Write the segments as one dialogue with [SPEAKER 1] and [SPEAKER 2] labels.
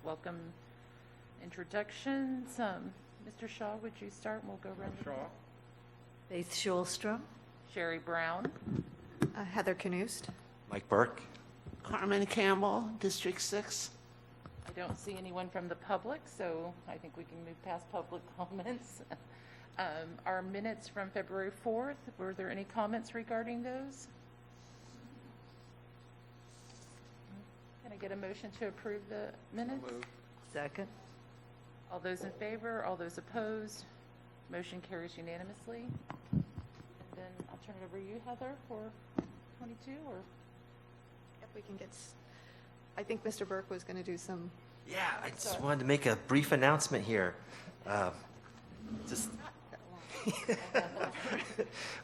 [SPEAKER 1] welcome introductions. Mr. Shaw, would you start and we'll go around?
[SPEAKER 2] Shaw.
[SPEAKER 3] Faith Schulstrom.
[SPEAKER 1] Sherry Brown.
[SPEAKER 3] Heather Knust.
[SPEAKER 4] Mike Burke.
[SPEAKER 5] Carmen Campbell, District 6.
[SPEAKER 1] I don't see anyone from the public, so I think we can move past public comments. Our minutes from February 4th, were there any comments regarding those? Can I get a motion to approve the minutes?
[SPEAKER 3] Second.
[SPEAKER 1] All those in favor, all those opposed, motion carries unanimously. And then I'll turn it over to you, Heather, for 22, or?
[SPEAKER 3] If we can get, I think Mr. Burke was going to do some.
[SPEAKER 4] Yeah, I just wanted to make a brief announcement here.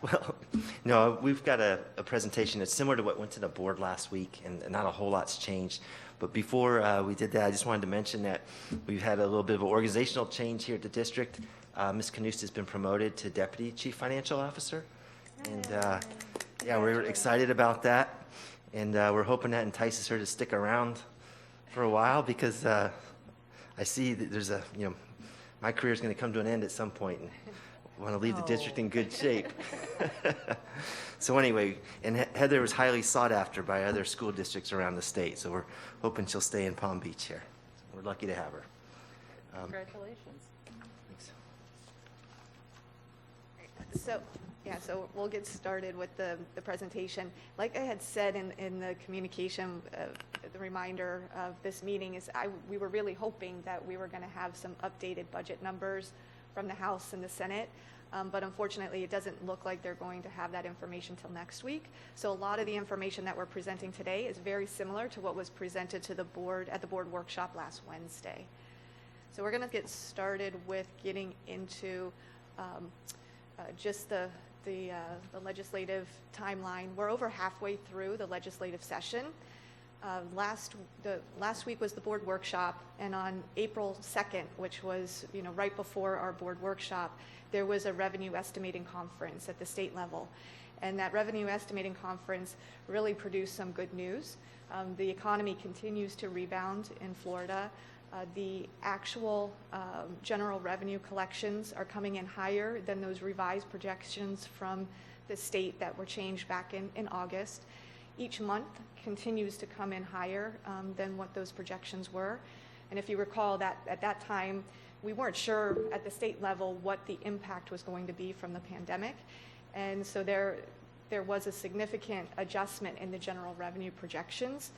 [SPEAKER 4] Well, no, we've got a presentation that's similar to what went to the board last week, and not a whole lot's changed. But before we did that, I just wanted to mention that we've had a little bit of an organizational change here at the district. Ms. Knust has been promoted to Deputy Chief Financial Officer. And yeah, we're excited about that. And we're hoping that entices her to stick around for a while, because I see that there's my career is going to come to an end at some point, and I want to leave the district in good shape. So anyway, and Heather was highly sought after by other school districts around the state, so we're hoping she'll stay in Palm Beach here. We're lucky to have her.
[SPEAKER 1] Congratulations.
[SPEAKER 4] Thanks.
[SPEAKER 3] So we'll get started with the presentation. Like I had said in the communication, the reminder of this meeting is we were really hoping that we were going to have some updated budget numbers from the House and the Senate. But unfortunately, it doesn't look like they're going to have that information till next week. So a lot of the information that we're presenting today is very similar to what was presented to the board at the board workshop last Wednesday. So we're going to get started with getting into just the legislative timeline. We're over halfway through the legislative session. Last week was the board workshop, and on April 2nd, which was right before our board workshop, there was a revenue estimating conference at the state level, and that revenue estimating conference really produced some good news. The economy continues to rebound in Florida. The actual general revenue collections are coming in higher than those revised projections from the state that were changed back in August. Each month continues to come in higher than what those projections were. And if you recall that at that time, we weren't sure at the state level what the impact was going to be from the pandemic. And so there was a significant adjustment in the general revenue projections,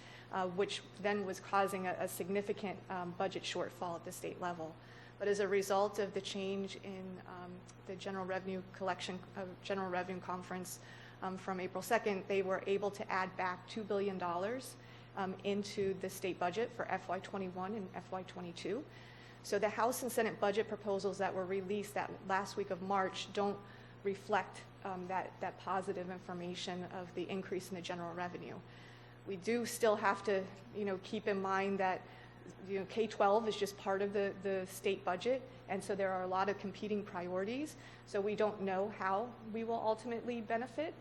[SPEAKER 3] which then was causing a significant budget shortfall at the state level. But as a result of the change in the general revenue conference from April 2nd, they were able to add back $2 billion into the state budget for FY21 and FY22. So the House and Senate budget proposals that were released that last week of March don't reflect that positive information of the increase in the general revenue. We do still have to keep in mind that K-12 is just part of the state budget, and so there are a lot of competing priorities. So we don't know how we will ultimately benefit,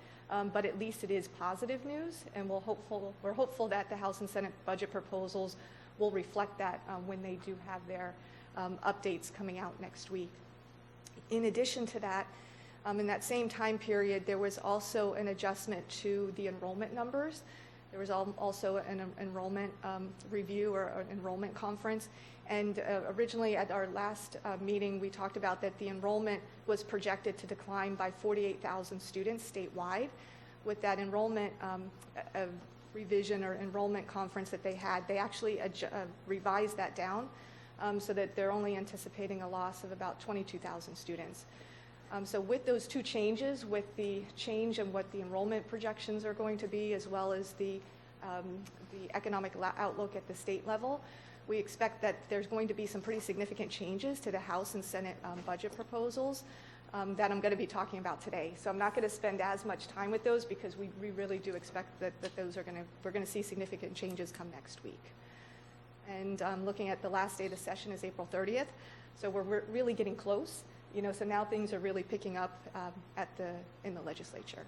[SPEAKER 3] but at least it is positive news, and we're hopeful that the House and Senate budget proposals will reflect that when they do have their updates coming out next week. In addition to that, in that same time period, there was also an adjustment to the enrollment numbers. There was also an enrollment review or an enrollment conference. And originally at our last meeting, we talked about that the enrollment was projected to decline by 48,000 students statewide. With that enrollment revision or enrollment conference that they had, they actually revised that down so that they're only anticipating a loss of about 22,000 students. So with those two changes, with the change in what the enrollment projections are going to be, as well as the economic outlook at the state level, we expect that there's going to be some pretty significant changes to the House and Senate budget proposals that I'm going to be talking about today. So I'm not going to spend as much time with those because we really do expect that those are we're going to see significant changes come next week. And looking at the last day of the session is April 30th. So we're really getting close. So now things are really picking up in the legislature.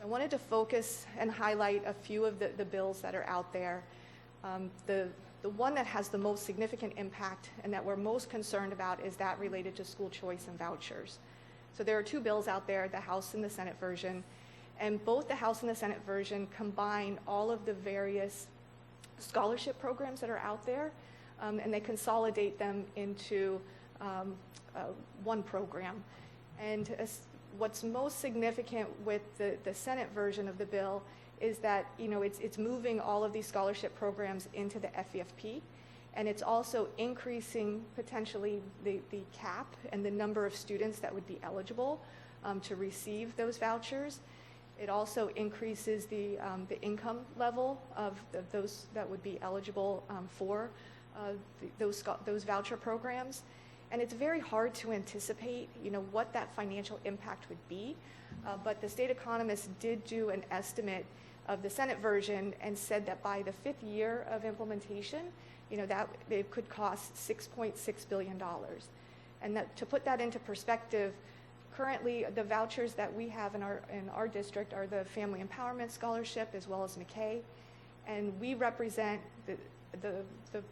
[SPEAKER 3] I wanted to focus and highlight a few of the bills that are out there. The The one that has the most significant impact and that we're most concerned about is that related to school choice and vouchers. So there are two bills out there, the House and the Senate version, and both the House and the Senate version combine all of the various scholarship programs that are out there, and they consolidate them into one program. And what's most significant with the Senate version of the bill is that, you know, it's moving all of these scholarship programs into the FEFP, and it's also increasing potentially the cap and the number of students that would be eligible to receive those vouchers. It also increases the income level of those that would be eligible for those voucher programs. And it's very hard to anticipate, you know, what that financial impact would be. But the state economists did do an estimate of the Senate version and said that by the 5th year of implementation, you know, that it could cost $6.6 billion. And that, to put that into perspective, currently the vouchers that we have in our district are the Family Empowerment Scholarship as well as McKay. And we represent, the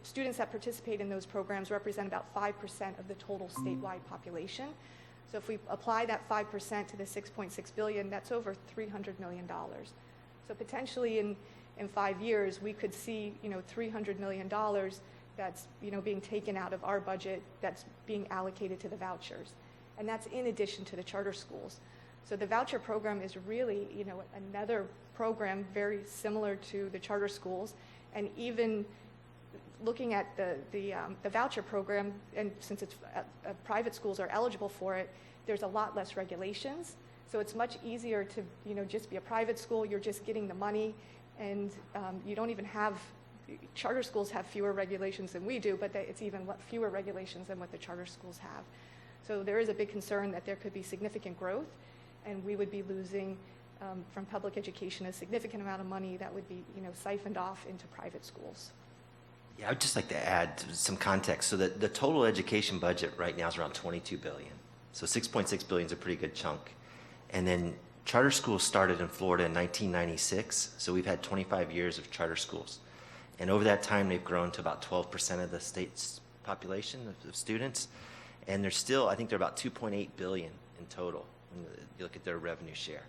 [SPEAKER 3] students that participate in those programs represent about 5% of the total statewide population. So if we apply that 5% to the $6.6 billion, that's over $300 million. So potentially in 5 years, we could see, you know, $300 million that's, you know, being taken out of our budget that's being allocated to the vouchers. And that's in addition to the charter schools. So the voucher program is really, you know, another program very similar to the charter schools. And even looking at the voucher program, and since it's private schools are eligible for it, there's a lot less regulations. So it's much easier to, you know, just be a private school. You're just getting the money, and you don't even have, charter schools have fewer regulations than we do, but it's even fewer regulations than what the charter schools have. So there is a big concern that there could be significant growth, and we would be losing from public education a significant amount of money that would be, you know, siphoned off into private schools.
[SPEAKER 4] Yeah, I'd just like to add some context. So the total education budget right now is around $22 billion. So $6.6 billion is a pretty good chunk. And then charter schools started in Florida in 1996. So we've had 25 years of charter schools. And over that time, they've grown to about 12% of the state's population of students. And they're still, I think they're about $2.8 billion in total when you look at their revenue share.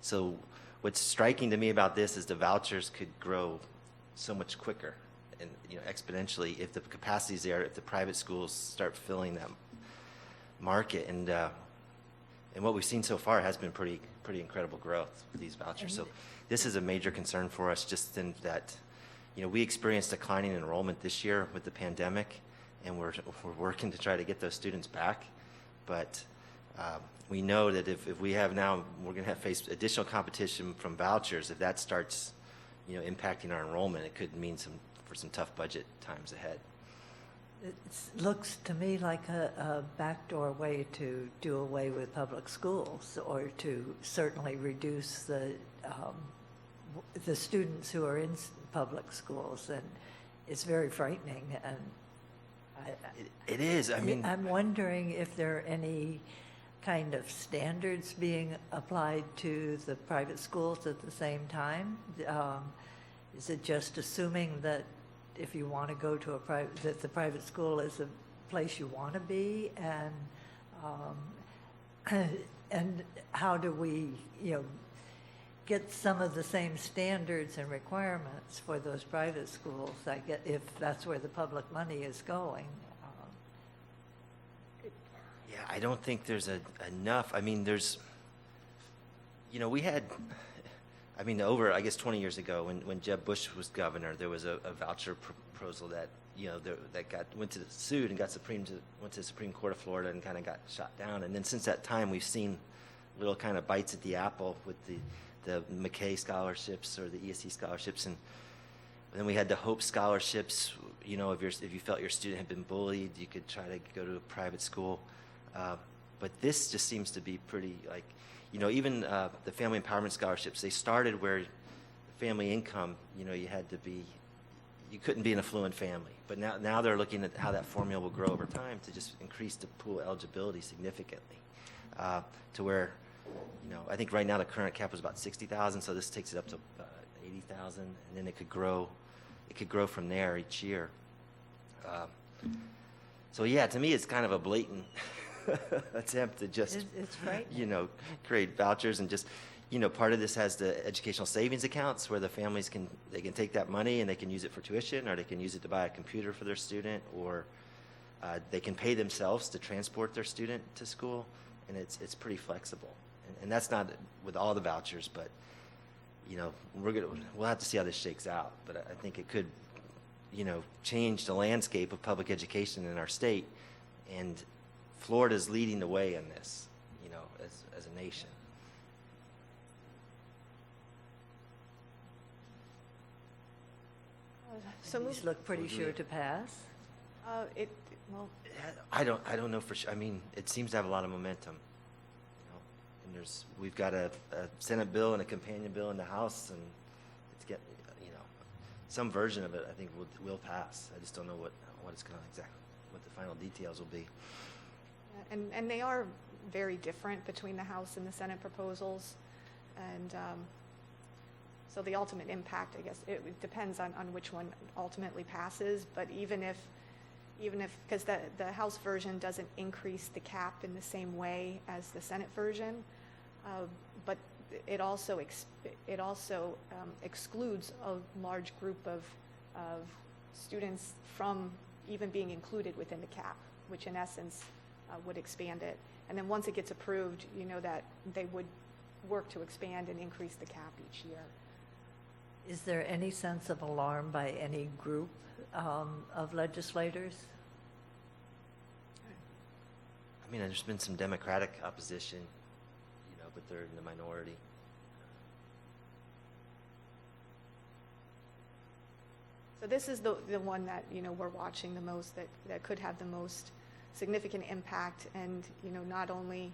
[SPEAKER 4] So what's striking to me about this is the vouchers could grow so much quicker and, you know, exponentially if the capacity's there, if the private schools start filling that market. And what we've seen so far has been pretty incredible growth with these vouchers. So this is a major concern for us, just in that, you know, we experienced declining enrollment this year with the pandemic, and we're working to try to get those students back. But we know that if we have now, we're going to face additional competition from vouchers. If that starts, you know, impacting our enrollment, it could mean some tough budget times ahead.
[SPEAKER 2] It looks to me like a backdoor way to do away with public schools, or to certainly reduce the students who are in public schools, and it's very frightening. And
[SPEAKER 4] It is. I mean,
[SPEAKER 2] I'm wondering if there are any kind of standards being applied to the private schools at the same time. Is it just assuming that if you want to go to that the private school is a place you want to be, and how do we, you know, get some of the same standards and requirements for those private schools? I get if that's where the public money is going.
[SPEAKER 4] yeah, I don't think there's enough. I mean, there's, you know, we had. I mean, over, I guess, 20 years ago, when Jeb Bush was governor, there was a voucher proposal that, you know, that went to the suit and went to the Supreme Court of Florida and kind of got shot down. And then since that time, we've seen little kind of bites at the apple with the McKay scholarships or the ESSER scholarships, and then we had the Hope scholarships. You know, if you felt your student had been bullied, you could try to go to a private school. But this just seems to be pretty, like, you know, even the family empowerment scholarships, they started where family income, you know, you couldn't be an affluent family. But now they're looking at how that formula will grow over time to just increase the pool eligibility significantly, to where, you know, I think right now the current cap is about 60,000, so this takes it up to 80,000, and then it could grow from there each year. So yeah, to me, it's kind of a blatant attempt to just,
[SPEAKER 2] It's frightening.
[SPEAKER 4] create vouchers and just, part of this has the educational savings accounts where the families can take that money and they can use it for tuition, or they can use it to buy a computer for their student, or they can pay themselves to transport their student to school, and it's pretty flexible. And that's not with all the vouchers, but we'll have to see how this shakes out. But I think it could, change the landscape of public education in our state, and Florida's leading the way in this, as a nation.
[SPEAKER 3] So
[SPEAKER 2] These look pretty sure to pass.
[SPEAKER 3] well,
[SPEAKER 4] I don't know for sure. I mean, it seems to have a lot of momentum. And we've got a Senate bill and a companion bill in the House, and it's getting, some version of it I think will pass. I just don't know what it's going to exactly, what the final details will be.
[SPEAKER 3] and they are very different between the House and the Senate proposals. And so the ultimate impact, I guess, it depends on which one ultimately passes. But even if, because the House version doesn't increase the cap in the same way as the Senate version, but it also excludes a large group of students from even being included within the cap, which in essence would expand it. And then once it gets approved, that they would work to expand and increase the cap each year.
[SPEAKER 2] Is there any sense of alarm by any group of legislators?
[SPEAKER 4] I mean, there's been some Democratic opposition, but they're in the minority.
[SPEAKER 3] So this is the one that, we're watching the most, that could have the most significant impact, and, not only,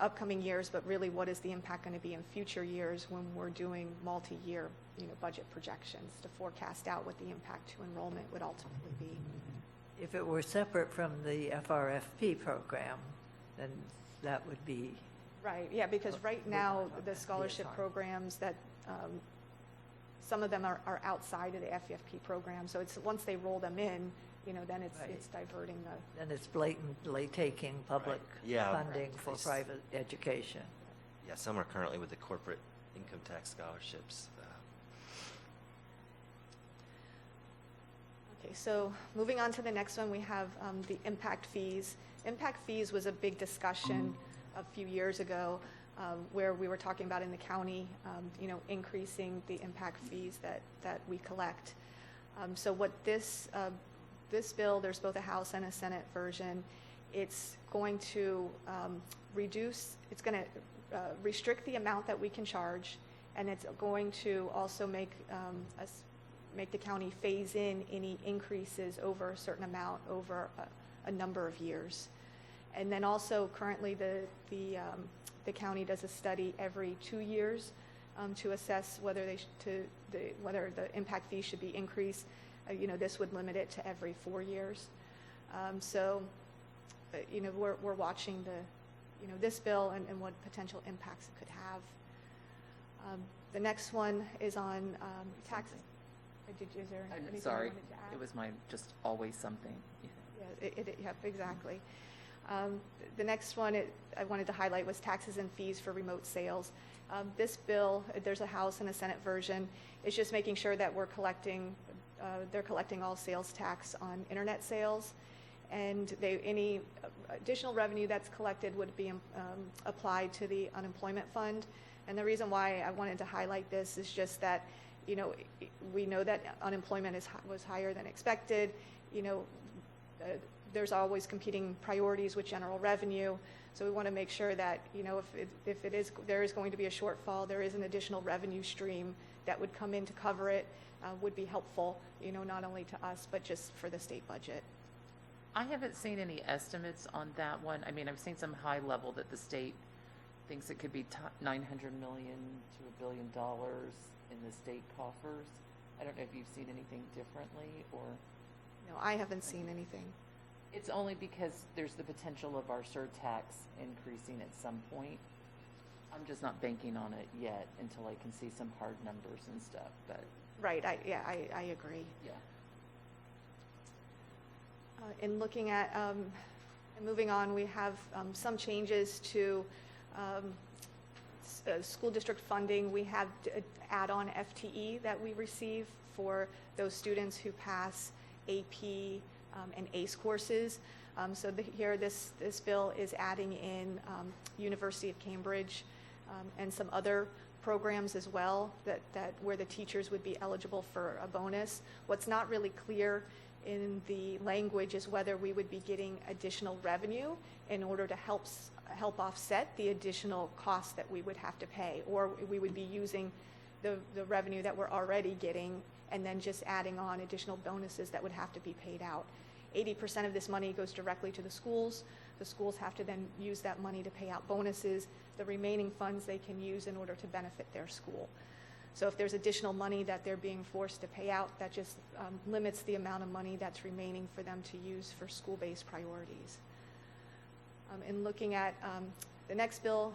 [SPEAKER 3] upcoming years, but really what is the impact going to be in future years when we're doing multi-year, budget projections to forecast out what the impact to enrollment would ultimately be.
[SPEAKER 2] If it were separate from the FRFP program, then that would be.
[SPEAKER 3] Right, yeah, because right now, the scholarship
[SPEAKER 2] ESSER.
[SPEAKER 3] programs that, some of them are outside of the FFP program, so it's, once they roll them in, then
[SPEAKER 2] Right.
[SPEAKER 3] it's diverting the.
[SPEAKER 2] Then it's blatantly taking public
[SPEAKER 4] Right. Yeah.
[SPEAKER 2] funding
[SPEAKER 4] Right.
[SPEAKER 2] for
[SPEAKER 4] It's-
[SPEAKER 2] private education.
[SPEAKER 4] Yeah, some are currently with the corporate income tax scholarships.
[SPEAKER 3] Okay, so moving on to the next one, we have the impact fees. Impact fees was a big discussion a few years ago, where we were talking about in the county, increasing the impact fees that we collect. So what this bill, there's both a House and a Senate version, it's going to it's going to restrict the amount that we can charge, and it's going to also make the county phase in any increases over a certain amount over a number of years. And then also currently the county does a study every 2 years to assess whether whether the impact fee should be increased. This would limit it to every 4 years. So we're watching this bill and what potential impacts it could have. The next one is on taxes. Is there anything you
[SPEAKER 1] Sorry,
[SPEAKER 3] wanted to add?
[SPEAKER 1] it was just always something.
[SPEAKER 3] Yeah, yep, exactly. The next one I wanted to highlight was taxes and fees for remote sales. This bill, there's a House and a Senate version. It's just making sure that they're collecting all sales tax on internet sales, and any additional revenue that's collected would be applied to the unemployment fund. And the reason why I wanted to highlight this is just that, we know that unemployment was higher than expected. There's always competing priorities with general revenue. So we want to make sure that, if there is going to be a shortfall, there is an additional revenue stream that would come in to cover it, would be helpful, not only to us, but just for the state budget.
[SPEAKER 1] I haven't seen any estimates on that one. I mean, I've seen some high level that the state thinks it could be $900 million to $1 billion in the state coffers. I don't know if you've seen anything differently, or.
[SPEAKER 3] No, I haven't seen anything.
[SPEAKER 1] It's only because there's the potential of our surtax increasing at some point. I'm just not banking on it yet until I can see some hard numbers and stuff, but.
[SPEAKER 3] Right, I agree.
[SPEAKER 1] Yeah.
[SPEAKER 3] In looking at, and moving on, we have some changes to school district funding. We have add-on FTE that we receive for those students who pass AP and ACE courses. So here, this bill is adding in University of Cambridge and some other programs as well that where the teachers would be eligible for a bonus. What's not really clear in the language is whether we would be getting additional revenue in order to help offset the additional costs that we would have to pay, or we would be using the revenue that we're already getting and then just adding on additional bonuses that would have to be paid out. 80% of this money goes directly to the schools. The schools have to then use that money to pay out bonuses. The remaining funds they can use in order to benefit their school. So if there's additional money that they're being forced to pay out, that just limits the amount of money that's remaining for them to use for school-based priorities. In looking at the next bill,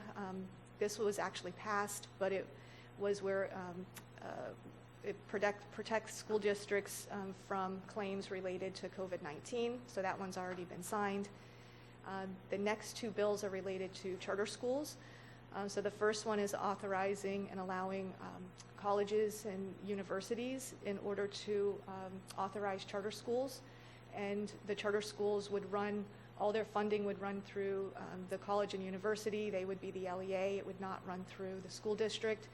[SPEAKER 3] this was actually passed, but it was where it protects school districts from claims related to COVID-19, so that one's already been signed. The next two bills are related to charter schools. So the first one is authorizing and allowing colleges and universities in order to authorize charter schools. And the charter schools would run, all their funding would run through the college and university. They would be the LEA. It would not run through the school district.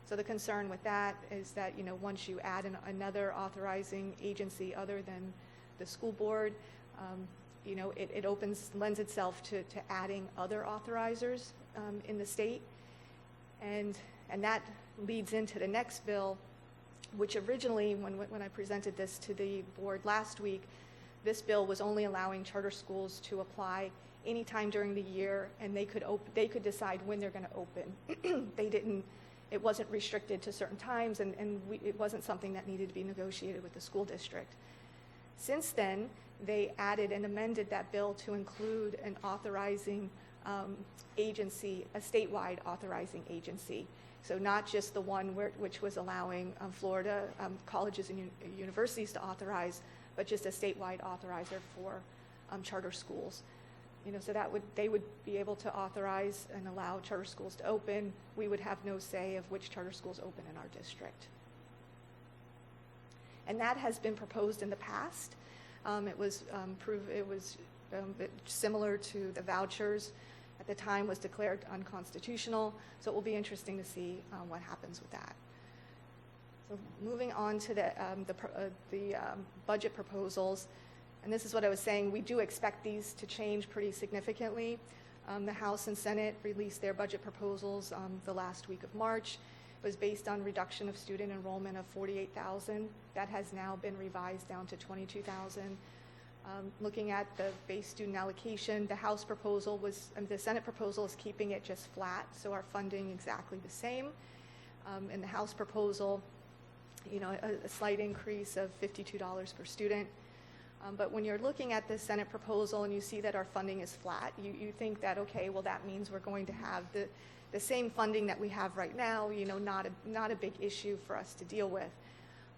[SPEAKER 3] So the concern with that is that, once you add another authorizing agency other than the school board, it lends itself to adding other authorizers in the state. And that leads into the next bill, which originally, when I presented this to the board last week, this bill was only allowing charter schools to apply anytime during the year, and they could decide when they're going to open. It wasn't restricted to certain times, and it wasn't something that needed to be negotiated with the school district. Since then, they added and amended that bill to include an authorizing agency, a statewide authorizing agency. So not just the one which was allowing Florida colleges and universities to authorize, but just a statewide authorizer for charter schools. So they would be able to authorize and allow charter schools to open. We would have no say of which charter schools open in our district. And that has been proposed in the past. It was similar to the vouchers. At the time, was declared unconstitutional. So it will be interesting to see what happens with that. So moving on to the budget proposals. And this is what I was saying, we do expect these to change pretty significantly. The House and Senate released their budget proposals the last week of March. It was based on reduction of student enrollment of 48,000. That has now been revised down to 22,000. Looking at the base student allocation, the House proposal the Senate proposal is keeping it just flat, so our funding exactly the same. In the House proposal, a slight increase of $52 per student. But when you're looking at the Senate proposal and you see that our funding is flat, you think that, okay, well, that means we're going to have the same funding that we have right now, not a big issue for us to deal with.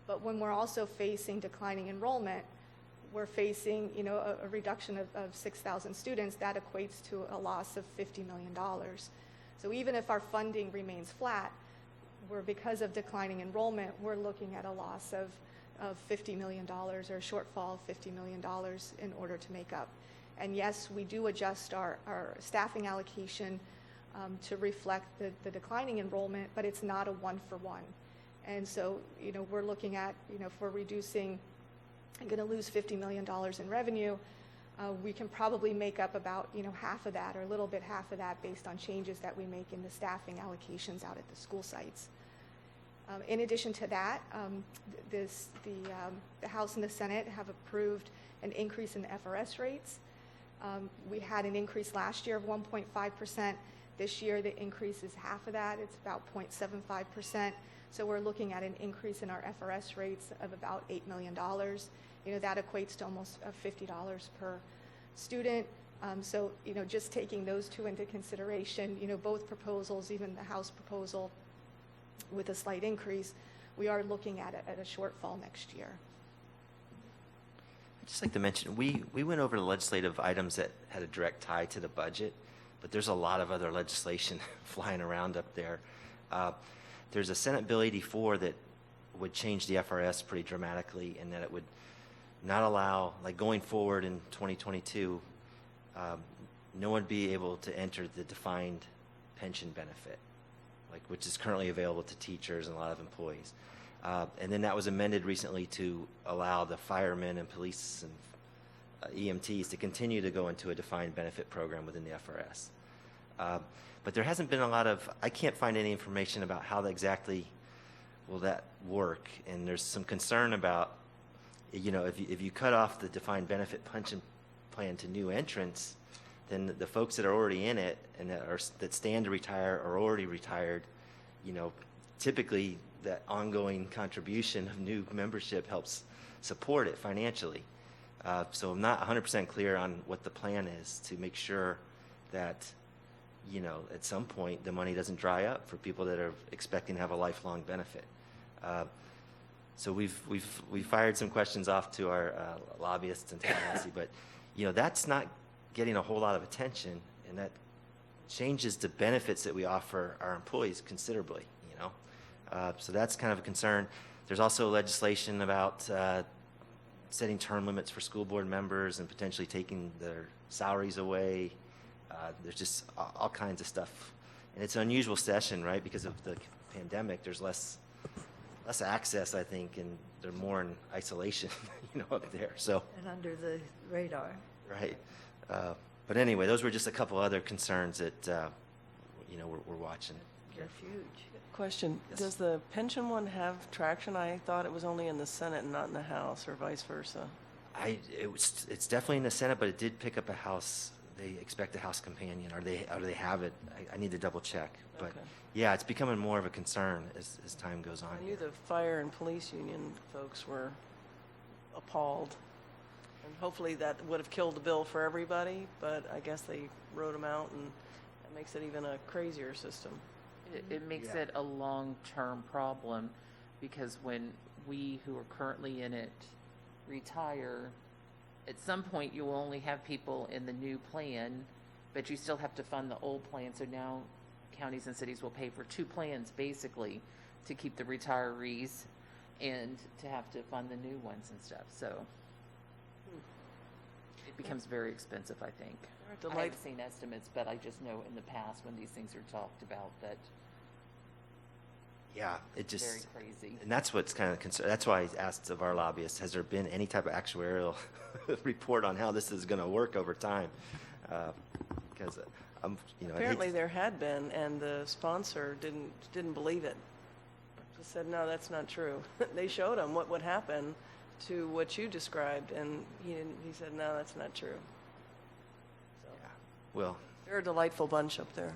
[SPEAKER 3] But when we're also facing declining enrollment, we're facing, a reduction of 6,000 students, that equates to a loss of $50 million. So even if our funding remains flat, because of declining enrollment, we're looking at a loss of $50 million, or a shortfall of $50 million in order to make up. And yes, we do adjust our staffing allocation to reflect the declining enrollment, but it's not a one-for-one. And so, we're looking at, if we're reducing, I'm going to lose $50 million in revenue, we can probably make up about, half of that, or a little bit half of that, based on changes that we make in the staffing allocations out at the school sites. In addition to that, the House and the Senate have approved an increase in the FRS rates. We had an increase last year of 1.5%. This year, the increase is half of that. It's about 0.75%. So we're looking at an increase in our FRS rates of about $8 million. That equates to almost $50 per student. So, just taking those two into consideration, both proposals, even the House proposal with a slight increase, we are looking at a shortfall next year.
[SPEAKER 4] just like to mention, we went over the legislative items that had a direct tie to the budget, but there's a lot of other legislation flying around up there. There's a Senate Bill 84 that would change the FRS pretty dramatically, and that it would not allow, like going forward in 2022, no one be able to enter the defined pension benefit, like which is currently available to teachers and a lot of employees. And then that was amended recently to allow the firemen and police and EMTs to continue to go into a defined benefit program within the FRS. But there hasn't been a lot of, I can't find any information about how exactly will that work. And there's some concern about, if you cut off the defined benefit pension plan to new entrants, then the folks that are already in it and that stand to retire are already retired. Typically that ongoing contribution of new membership helps support it financially. So I'm not 100% clear on what the plan is to make sure that, at some point the money doesn't dry up for people that are expecting to have a lifelong benefit. So we've fired some questions off to our lobbyists and Tallahassee, but that's not getting a whole lot of attention, and that changes the benefits that we offer our employees considerably. So that's kind of a concern. There's also legislation about setting term limits for school board members and potentially taking their salaries away. There's just all kinds of stuff, and it's an unusual session, right? Because of the pandemic, there's less access, I think, and they're more in isolation, up there. So
[SPEAKER 2] And under the radar.
[SPEAKER 4] right. But anyway, those were just a couple other concerns that we're watching.
[SPEAKER 2] They're huge.
[SPEAKER 6] Question,
[SPEAKER 4] Yes.
[SPEAKER 6] does the pension one have traction? I thought it was only in the Senate and not in the House, or vice versa.
[SPEAKER 4] It's definitely in the Senate, but it did pick up a House. They expect a House companion, or they have it. I need to double check. But
[SPEAKER 6] Okay.
[SPEAKER 4] yeah, it's becoming more of a concern as time goes on.
[SPEAKER 6] I knew the fire and police union folks were appalled. And hopefully that would have killed the bill for everybody, but I guess they wrote them out, and that makes it even a crazier system.
[SPEAKER 1] It makes
[SPEAKER 4] Yeah.
[SPEAKER 1] it a long-term problem, because when we who are currently in it retire, at some point you will only have people in the new plan, but you still have to fund the old plan. So now counties and cities will pay for two plans basically to keep the retirees and to have to fund the new ones and stuff. So it becomes very expensive, I think.
[SPEAKER 6] They're
[SPEAKER 1] I haven't seen estimates, but I just know in the past when these things are talked about that
[SPEAKER 4] Yeah, it
[SPEAKER 1] it's very
[SPEAKER 4] just,
[SPEAKER 1] crazy.
[SPEAKER 4] and that's what's kind of concern. That's why I asked of our lobbyists, has there been any type of actuarial report on how this is going to work over time? Because I hate
[SPEAKER 6] Apparently
[SPEAKER 4] to-
[SPEAKER 6] there had been, and the sponsor didn't believe it. Just said, no, that's not true. They showed him what would happen to what you described, and he said, no, that's not true. So
[SPEAKER 4] Yeah. Well,
[SPEAKER 6] they're a delightful bunch up there.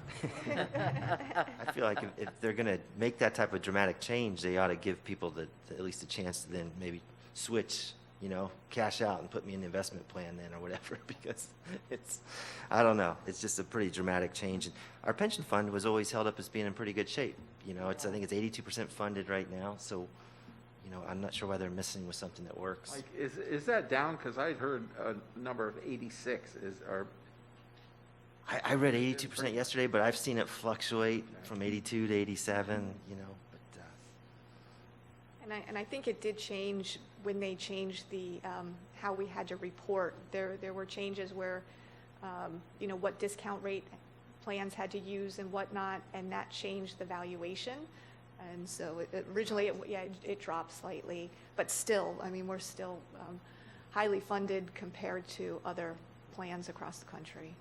[SPEAKER 4] I feel like if they're going to make that type of dramatic change, they ought to give people at least a chance to then maybe switch, cash out and put me in the investment plan then or whatever, because I don't know. It's just a pretty dramatic change. And our pension fund was always held up as being in pretty good shape. I think it's 82% funded right now. So, I'm not sure why they're missing with something that works.
[SPEAKER 7] Like, is that down? Because I heard a number of 86.
[SPEAKER 4] I read 82% yesterday, but I've seen it fluctuate from 82 to 87, but
[SPEAKER 3] And I think it did change when they changed the, how we had to report. There were changes where, what discount rate plans had to use and whatnot, and that changed the valuation. And so originally, it dropped slightly, but still, we're still highly funded compared to other plans across the country.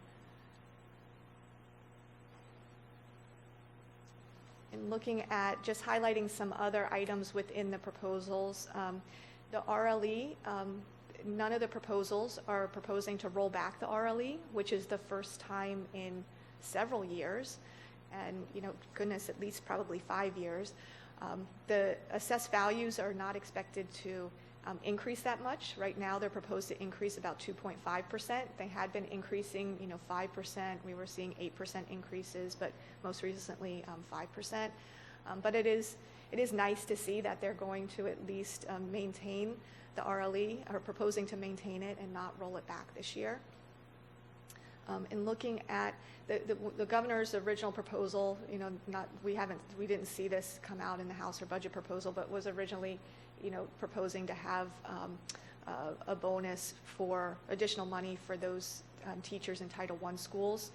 [SPEAKER 3] And looking at, just highlighting some other items within the proposals, the RLE, none of the proposals are proposing to roll back the RLE, which is the first time in several years, and goodness, at least probably 5 years. The assessed values are not expected to increase that much. Right now, they're proposed to increase about 2.5%. They had been increasing, 5%. We were seeing 8% increases, but most recently 5%. But it is nice to see that they're going to at least maintain the RLE, or proposing to maintain it and not roll it back this year. In looking at the governor's original proposal, we didn't see this come out in the House or budget proposal, but was originally, proposing to have a bonus for additional money for those teachers in Title I schools.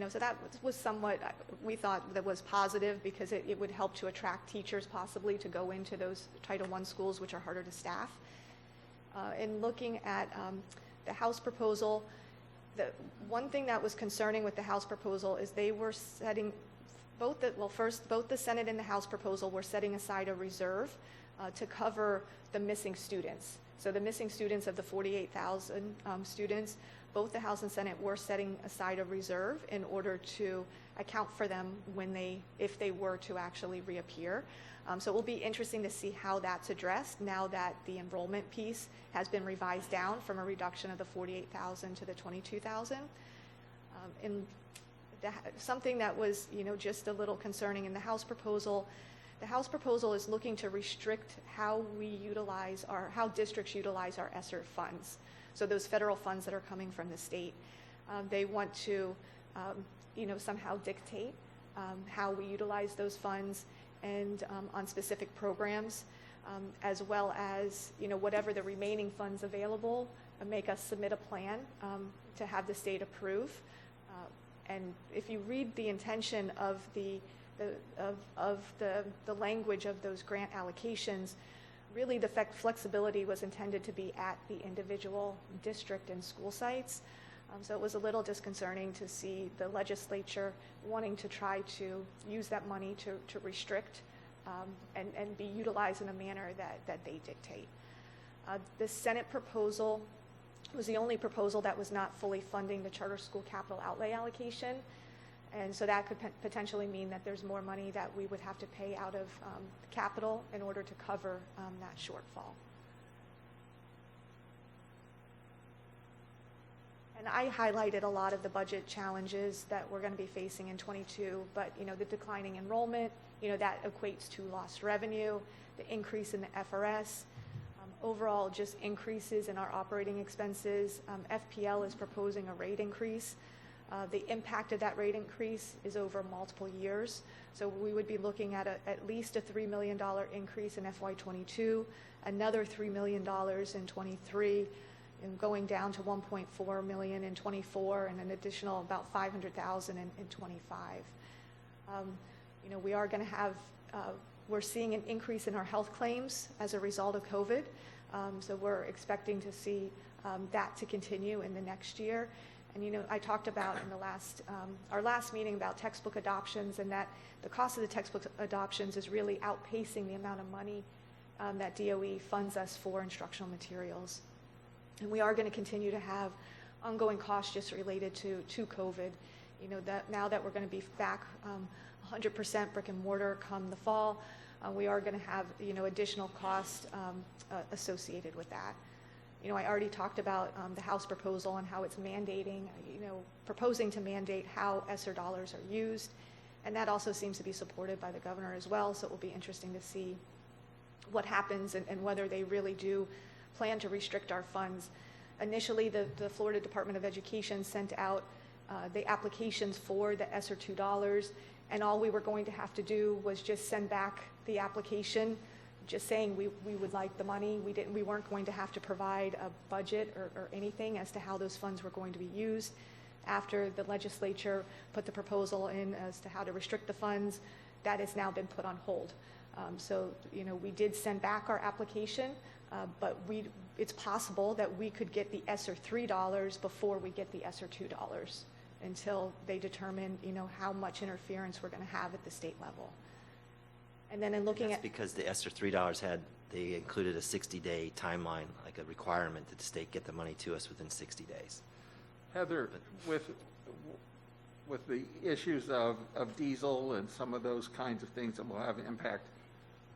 [SPEAKER 3] So that was somewhat, we thought that was positive, because it would help to attract teachers possibly to go into those Title I schools, which are harder to staff. In looking at the House proposal, the one thing that was concerning with the House proposal is they were setting, both the Senate and the House proposal were setting aside a reserve to cover the missing students. So the missing students of the 48,000 students, both the House and Senate were setting aside a reserve in order to account for them if they were to actually reappear. So it will be interesting to see how that's addressed now that the enrollment piece has been revised down from a reduction of the 48,000 to the 22,000. Something that was, just a little concerning in the House proposal is looking to restrict how districts utilize our ESSER funds. So those federal funds that are coming from the state, they want to, somehow dictate how we utilize those funds, and on specific programs, as well as, whatever the remaining funds available, make us submit a plan to have the state approve. And if you read the intention of the language of those grant allocations, really the flexibility was intended to be at the individual district and school sites. So it was a little disconcerting to see the legislature wanting to try to use that money to restrict and be utilized in a manner that they dictate. The Senate proposal was the only proposal that was not fully funding the charter school capital outlay allocation. And so that could potentially mean that there's more money that we would have to pay out of capital in order to cover that shortfall. And I highlighted a lot of the budget challenges that we're going to be facing in 22, but the declining enrollment, that equates to lost revenue, the increase in the FRS, overall just increases in our operating expenses. FPL is proposing a rate increase. The impact of that rate increase is over multiple years. So we would be looking at at least a $3 million increase in FY22, another $3 million in 23, and going down to 1.4 million in 24, and an additional about 500,000 in 25. We are going to have, we're seeing an increase in our health claims as a result of COVID. So we're expecting to see that to continue in the next year. And I talked about in our last meeting about textbook adoptions, and that the cost of the textbook adoptions is really outpacing the amount of money that DOE funds us for instructional materials. And we are going to continue to have ongoing costs just related to COVID. That now that we're going to be back 100% brick and mortar come the fall, we are going to have additional costs associated with that. I already talked about the House proposal and how it's mandating, proposing to mandate how ESSER dollars are used, and that also seems to be supported by the governor as well. So it will be interesting to see what happens and whether they really do plan to restrict our funds. Initially, the Florida Department of Education sent out the applications for the ESSER $2, and all we were going to have to do was just send back the application, just saying we would like the money. We weren't going to have to provide a budget or anything as to how those funds were going to be used. After the legislature put the proposal in as to how to restrict the funds, that has now been put on hold. So we did send back our application, but it's possible that we could get the ESSER $3 before we get the ESSER $2 until they determine how much interference we're going to have at the state level. And then in looking
[SPEAKER 4] That's
[SPEAKER 3] at
[SPEAKER 4] because the ESSER $3 they included a 60-day timeline, like a requirement that the state get the money to us within 60 days.
[SPEAKER 7] Heather, with the issues of diesel and some of those kinds of things that will have an impact,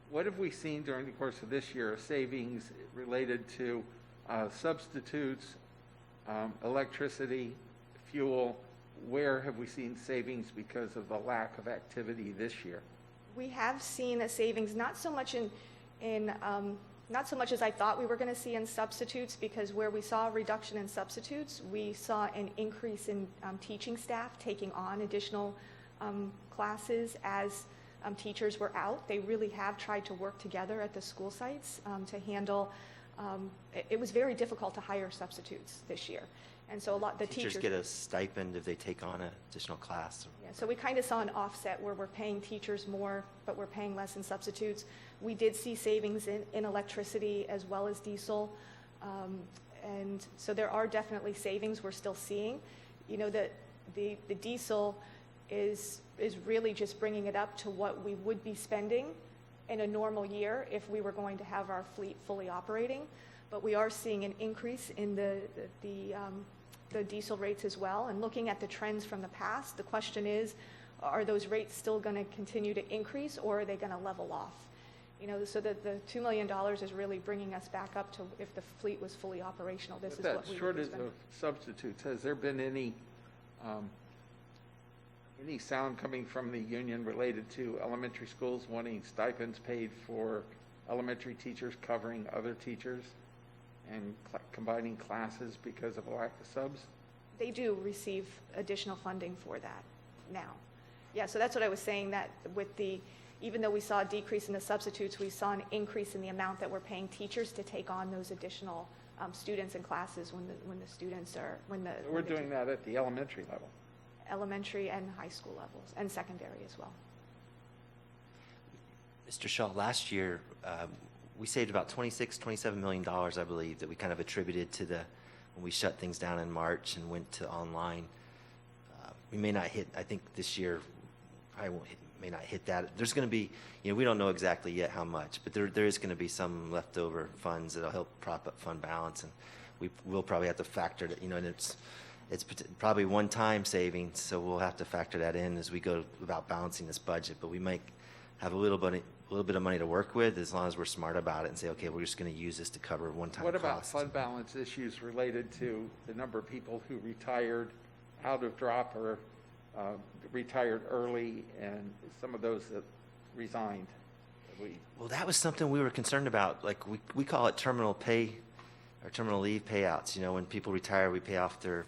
[SPEAKER 7] what have we seen during the course of this year, savings related to substitutes, electricity, fuel? Where have we seen savings because of the lack of activity this year?
[SPEAKER 3] We have seen a savings, not so much not so much as I thought we were going to see in substitutes, because where we saw a reduction in substitutes, we saw an increase in teaching staff taking on additional classes as teachers were out. They really have tried to work together at the school sites to handle. It was very difficult to hire substitutes this year, and so the
[SPEAKER 4] Teachers get a stipend if they take on an additional class.
[SPEAKER 3] Yeah, so we kind of saw an offset where we're paying teachers more, but we're paying less in substitutes. We did see savings in electricity as well as diesel, and so there are definitely savings we're still seeing. You know, the diesel is really just bringing it up to what we would be spending in a normal year if we were going to have our fleet fully operating, but we are seeing an increase in the diesel rates as well. And looking at the trends from the past, the question is, are those rates still going to continue to increase, or are they going to level off? You know, so the $2 million is really bringing us back up to if the fleet was fully operational, this is
[SPEAKER 7] With
[SPEAKER 3] what
[SPEAKER 7] that
[SPEAKER 3] we would be
[SPEAKER 7] shortage
[SPEAKER 3] spending.
[SPEAKER 7] of substitutes, has there been any sound coming from the union related to elementary schools wanting stipends paid for elementary teachers covering other teachers and combining classes because of a lack of subs?
[SPEAKER 3] They do receive additional funding for that now. Yeah, so that's what I was saying, that even though we saw a decrease in the substitutes, we saw an increase in the amount that we're paying teachers to take on those additional students and classes when the students are,
[SPEAKER 7] We're doing that at the elementary level.
[SPEAKER 3] Elementary and high school levels, and secondary as well.
[SPEAKER 4] Mr. Shaw, last year, we saved about $27 million, I believe, that we kind of attributed to when we shut things down in March and went to online. We may not hit, I think this year, may not hit that. There's going to be, we don't know exactly yet how much, but there is going to be some leftover funds that'll help prop up fund balance, and we will probably have to factor that, and it's probably one-time savings, so we'll have to factor that in as we go about balancing this budget. But we might have a little bit of money to work with as long as we're smart about it and say, okay, we're just going to use this to cover one-time costs.
[SPEAKER 7] What about fund balance issues related to the number of people who retired out of drop or retired early, and some of those that resigned?
[SPEAKER 4] Well, that was something we were concerned about. Like we call it terminal pay or terminal leave payouts. When people retire, we pay off their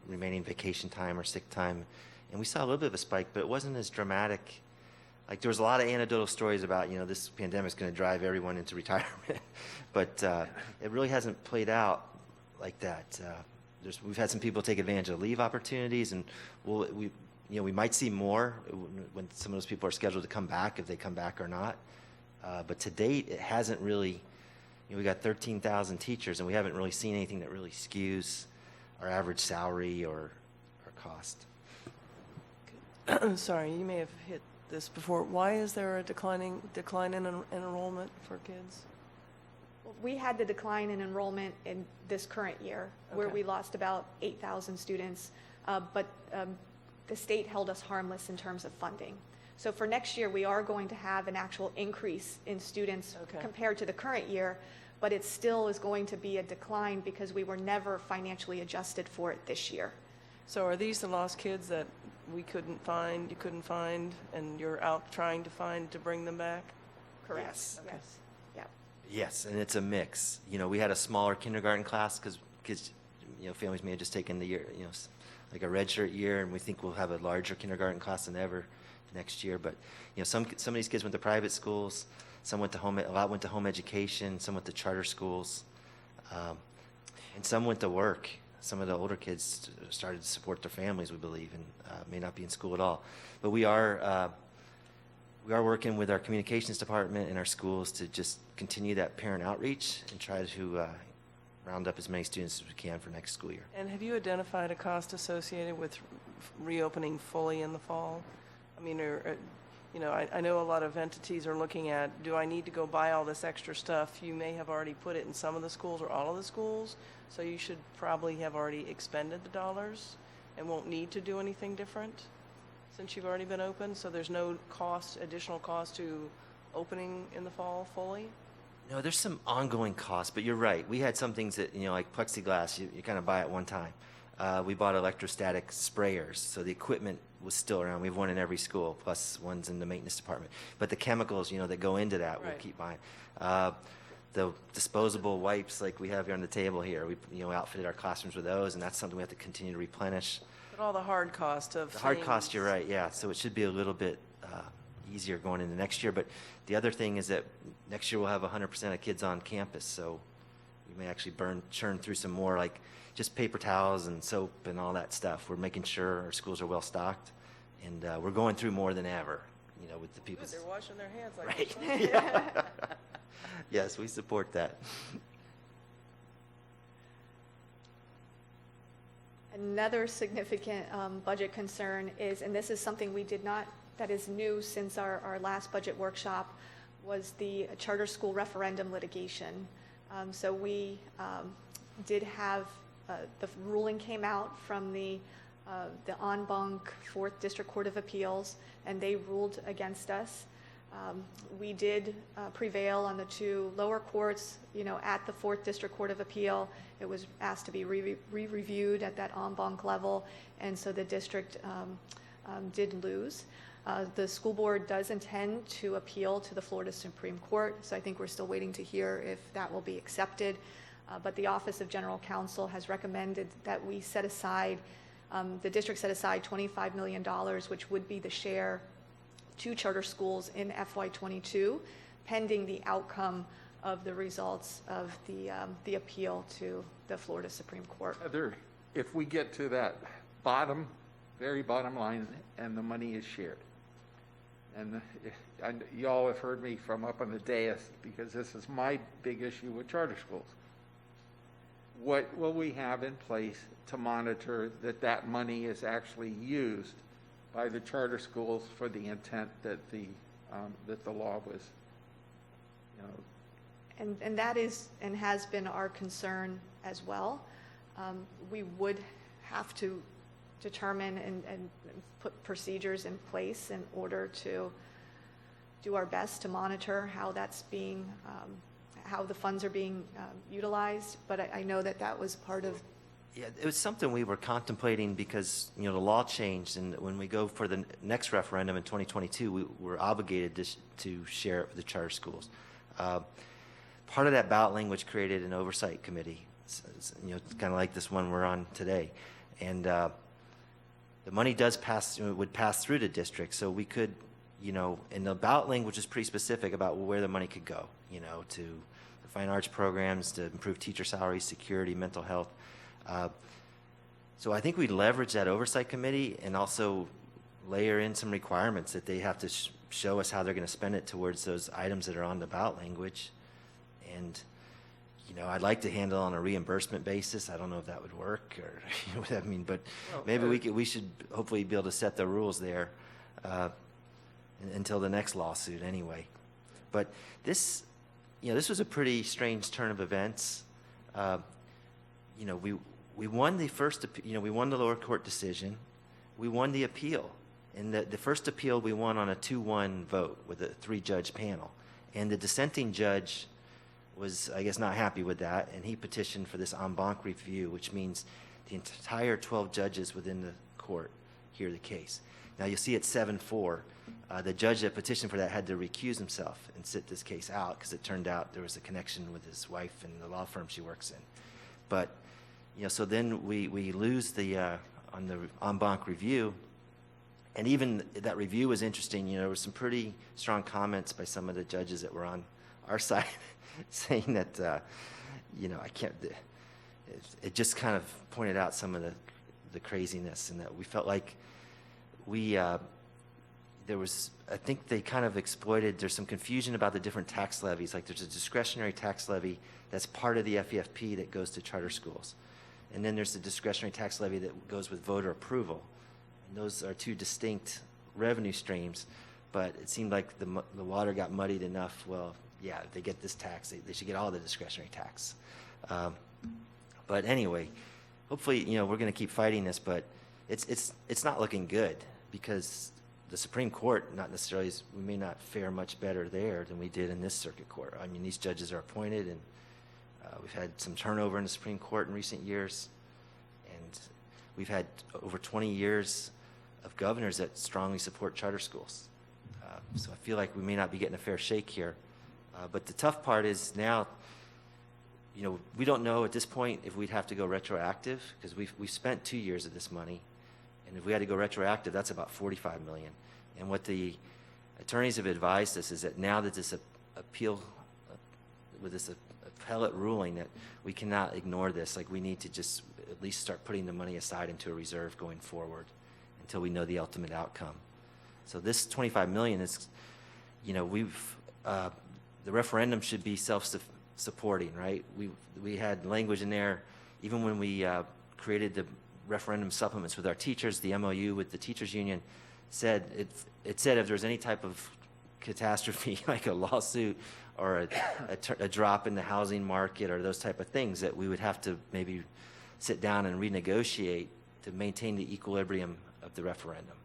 [SPEAKER 4] remaining vacation time or sick time. And we saw a little bit of a spike, but it wasn't as dramatic. Like, there was a lot of anecdotal stories about, this pandemic is going to drive everyone into retirement. But it really hasn't played out like that. We've had some people take advantage of leave opportunities, and we might see more when some of those people are scheduled to come back, if they come back or not. But to date, it hasn't really, we got 13,000 teachers, and we haven't really seen anything that really skews our average salary or cost.
[SPEAKER 6] Sorry, you may have hit this before. Why is there a decline in enrollment for kids?
[SPEAKER 3] We had the decline in enrollment in this current year, where
[SPEAKER 6] Okay.
[SPEAKER 3] we lost about 8,000 students, but the state held us harmless in terms of funding. So for next year, we are going to have an actual increase in students
[SPEAKER 6] Okay.
[SPEAKER 3] compared to the current year, but it still is going to be a decline because we were never financially adjusted for it this year.
[SPEAKER 6] So are these the lost kids that you couldn't find, and you're out trying to bring them back?
[SPEAKER 3] Correct?
[SPEAKER 4] Yes.
[SPEAKER 3] Yes. Yeah.
[SPEAKER 4] Yes, and it's a mix. We had a smaller kindergarten class because kids, families may have just taken the year, like a redshirt year, and we think we'll have a larger kindergarten class than ever next year. But some of these kids went to private schools, some went to a lot went to home education, some went to charter schools, and some went to work. Some of the older kids started to support their families, we believe, and may not be in school at all. But we are working with our communications department and our schools to just continue that parent outreach and try to round up as many students as we can for next school year.
[SPEAKER 6] And have you identified a cost associated with reopening fully in the fall? I mean, I know a lot of entities are looking at, do I need to go buy all this extra stuff? You may have already put it in some of the schools or all of the schools, so you should probably have already expended the dollars and won't need to do anything different since you've already been open, so there's no additional cost to opening in the fall fully?
[SPEAKER 4] No, there's some ongoing costs, but you're right. We had some things that, like plexiglass, you kind of buy at one time. We bought electrostatic sprayers, so the equipment was still around. We have one in every school, plus one's in the maintenance department. But the chemicals, that go into that, we'll
[SPEAKER 6] Right.
[SPEAKER 4] keep buying. The disposable wipes like we have here on the table here, we outfitted our classrooms with those, and that's something we have to continue to replenish.
[SPEAKER 6] But all the hard cost of
[SPEAKER 4] The hard cost,
[SPEAKER 6] things-
[SPEAKER 4] you're right, yeah. So it should be a little bit easier going into next year. But the other thing is that next year we'll have 100% of kids on campus, so we may actually churn through some more, like just paper towels and soap and all that stuff. We're making sure our schools are well stocked, and we're going through more than ever, with the people.
[SPEAKER 6] Good, they're washing their hands like
[SPEAKER 4] Right.
[SPEAKER 6] this.
[SPEAKER 4] Yeah. Yes, we support that.
[SPEAKER 3] Another significant budget concern is, and this is something that is new since our last budget workshop, was the charter school referendum litigation. So we did have, the ruling came out from the en banc 4th District Court of Appeals, and they ruled against us. We did prevail on the two lower courts, at the 4th District Court of Appeal. It was asked to be re-reviewed at that en banc level, and so the district did lose. The school board does intend to appeal to the Florida Supreme Court, so I think we're still waiting to hear if that will be accepted. But the Office of General Counsel has recommended that we set aside, the district set aside $25 million, which would be the share to charter schools in FY22, pending the outcome of the results of the appeal to the Florida Supreme Court.
[SPEAKER 7] Heather, if we get to that very bottom line, and the money is shared, and y'all have heard me from up on the dais, because this is my big issue with charter schools. What will we have in place to monitor that money is actually used by the charter schools for the intent that the law was,
[SPEAKER 3] And that is and has been our concern as well. We would have to determine and put procedures in place in order to do our best to monitor how that's being, how the funds are being utilized. But I know that was part of.
[SPEAKER 4] Yeah, it was something we were contemplating because, the law changed, and when we go for the next referendum in 2022, we were obligated to share it with the charter schools. Part of that ballot language created an oversight committee, it's kind of like this one we're on today. And the money would pass through the district, so we could, and the ballot language is pretty specific about where the money could go, to the fine arts programs, to improve teacher salaries, security, mental health. So I think we leverage that oversight committee and also layer in some requirements that they have to show us how they're going to spend it towards those items that are on the ballot language. And, I'd like to handle it on a reimbursement basis. I don't know if that would work or what I mean, but maybe we should hopefully be able to set the rules there until the next lawsuit anyway. But this was a pretty strange turn of events. We won the first, we won the lower court decision. We won the appeal. And the first appeal we won on a 2-1 vote with a 3-judge panel. And the dissenting judge was, I guess, not happy with that, and he petitioned for this en banc review, which means the entire 12 judges within the court hear the case. Now, you'll see at 7-4, the judge that petitioned for that had to recuse himself and sit this case out because it turned out there was a connection with his wife and the law firm she works in. But, so then we lose on the en banc review, and even that review was interesting. There were some pretty strong comments by some of the judges that were on our side saying that, I can't, it just kind of pointed out some of the craziness, and that we felt like there was, I think they kind of exploited, there's some confusion about the different tax levies. Like there's a discretionary tax levy that's part of the FEFP that goes to charter schools. And then there's the discretionary tax levy that goes with voter approval. And those are two distinct revenue streams, but it seemed like the water got muddied enough. Well, yeah, if they get this tax, they should get all the discretionary tax. But anyway, hopefully, we're going to keep fighting this, but it's not looking good because the Supreme Court, not necessarily, we may not fare much better there than we did in this circuit court. I mean, these judges are appointed, and we've had some turnover in the Supreme Court in recent years, and we've had over 20 years of governors that strongly support charter schools. So I feel like we may not be getting a fair shake here. But the tough part is now, you know, we don't know at this point if we'd have to go retroactive, because we've spent 2 years of this money. And if we had to go retroactive, that's about $45 million. And what the attorneys have advised us is that now that this appeal, with this appellate ruling, that we cannot ignore this. Like, we need to just at least start putting the money aside into a reserve going forward until we know the ultimate outcome. So this $25 million is, you know, the referendum should be self-supporting, right? We had language in there, even when we created the referendum supplements with our teachers, the MOU with the teachers union said, it said if there's any type of catastrophe, like a lawsuit or a drop in the housing market or those type of things, that we would have to maybe sit down and renegotiate to maintain the equilibrium of the referendum.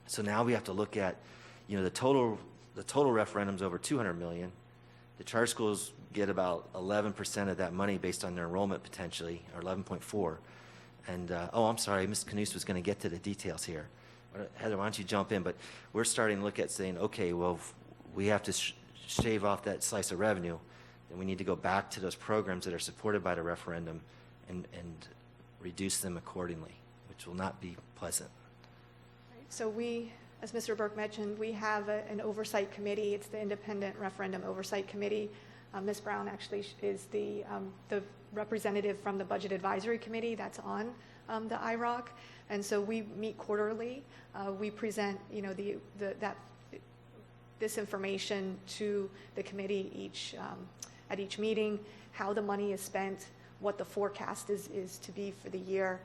[SPEAKER 4] So now we have to look at, you know, the total referendum's over $200 million. The charter schools get about 11% of that money based on their enrollment potentially, or 11.4. And, I'm sorry, Ms. Knust was going to get to the details here. Heather, why don't you jump in? But we're starting to look at saying, okay, well, we have to shave off that slice of revenue, then we need to go back to those programs that are supported by the referendum and reduce them accordingly, which will not be pleasant.
[SPEAKER 3] So we, as Mr. Burke mentioned, we have an oversight committee. It's the Independent Referendum Oversight Committee. Ms. Brown actually is the representative from the Budget Advisory Committee that's on the IROC. And so we meet quarterly. We present, you know, this information to the committee at each meeting, how the money is spent, what the forecast is to be for the year.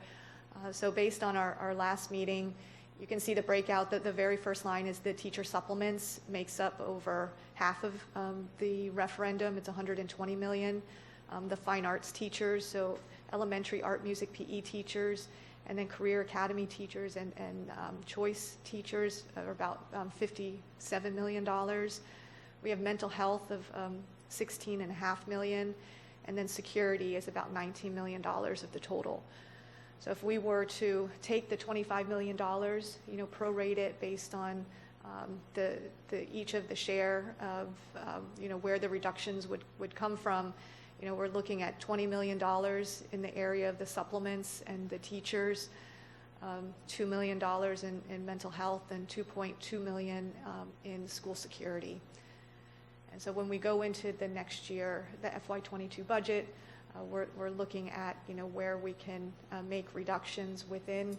[SPEAKER 3] So based on our last meeting, you can see the breakout. The very first line is the teacher supplements, makes up over half of the referendum. It's $120 million. The fine arts teachers, so elementary art, music, PE teachers, and then career academy teachers and choice teachers are about $57 million. We have mental health of $16.5 million, and then security is about $19 million of the total. So if we were to take the $25 million, you know, prorate it based on each of the share of, you know, where the reductions would come from, you know, we're looking at $20 million in the area of the supplements and the teachers, $2 million in mental health, and $2.2 million in school security. And so when we go into the next year, the FY22 budget, we're looking at, you know, where we can make reductions within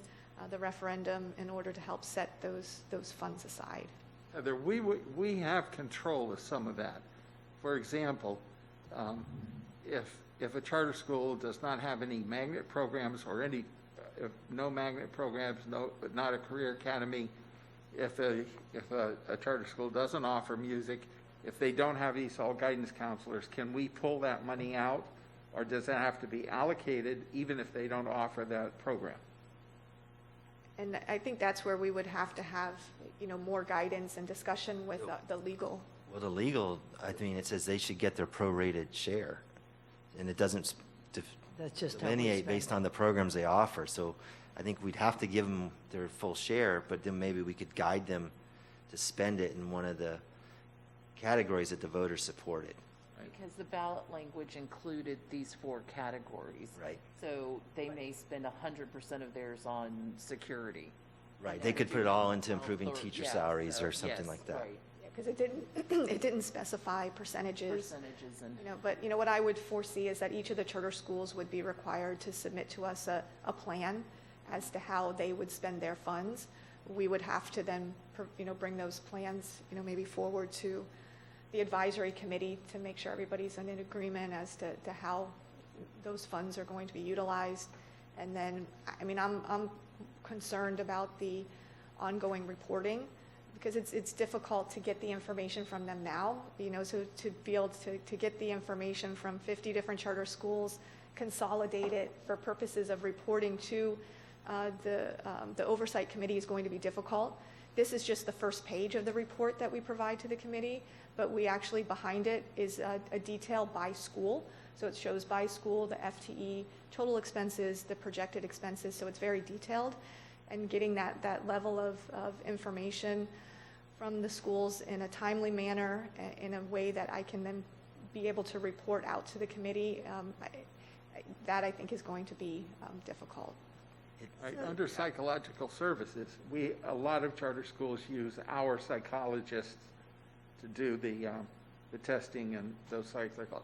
[SPEAKER 3] the referendum in order to help set those funds aside.
[SPEAKER 7] Heather, we have control of some of that. For example, if a charter school does not have any magnet programs or if no magnet programs, but not a career academy, if a charter school doesn't offer music, if they don't have ESOL guidance counselors, can we pull that money out? Or does that have to be allocated even if they don't offer that program?
[SPEAKER 3] And I think that's where we would have to have, you know, more guidance and discussion with the legal.
[SPEAKER 4] Well, the legal, I mean, it says they should get their prorated share, and it doesn't
[SPEAKER 2] That's just how we
[SPEAKER 4] delineate
[SPEAKER 2] spend
[SPEAKER 4] based
[SPEAKER 2] it.
[SPEAKER 4] on the programs they offer. So I think we'd have to give them their full share, but then maybe we could guide them to spend it in one of the categories that the voters supported.
[SPEAKER 1] Because the ballot language included these 4 categories.
[SPEAKER 4] Right.
[SPEAKER 1] So they may spend 100% of theirs on security.
[SPEAKER 4] Right. They could put it all into
[SPEAKER 1] Well,
[SPEAKER 4] improving
[SPEAKER 1] or-
[SPEAKER 4] teacher
[SPEAKER 1] yes,
[SPEAKER 4] salaries or
[SPEAKER 1] yes,
[SPEAKER 4] something like that.
[SPEAKER 1] right.
[SPEAKER 3] Because it didn't specify percentages.
[SPEAKER 1] Percentages and.
[SPEAKER 3] You know, but you know what I would foresee is that each of the charter schools would be required to submit to us a plan as to how they would spend their funds. We would have to then, you know, bring those plans, you know, maybe forward to the advisory committee to make sure everybody's in agreement as to how those funds are going to be utilized. And then, I mean, I'm concerned about the ongoing reporting, because it's difficult to get the information from them now, you know, so to be able to get the information from 50 different charter schools, consolidate it for purposes of reporting to the oversight committee is going to be difficult. This is just the first page of the report that we provide to the committee, but we actually, behind it is a detail by school. So it shows by school the FTE, total expenses, the projected expenses, so it's very detailed. and getting that level of information from the schools in a timely manner, in a way that I can then be able to report out to the committee, that I think is going to be difficult.
[SPEAKER 7] Right, under psychological services, a lot of charter schools use our psychologists to do the testing and those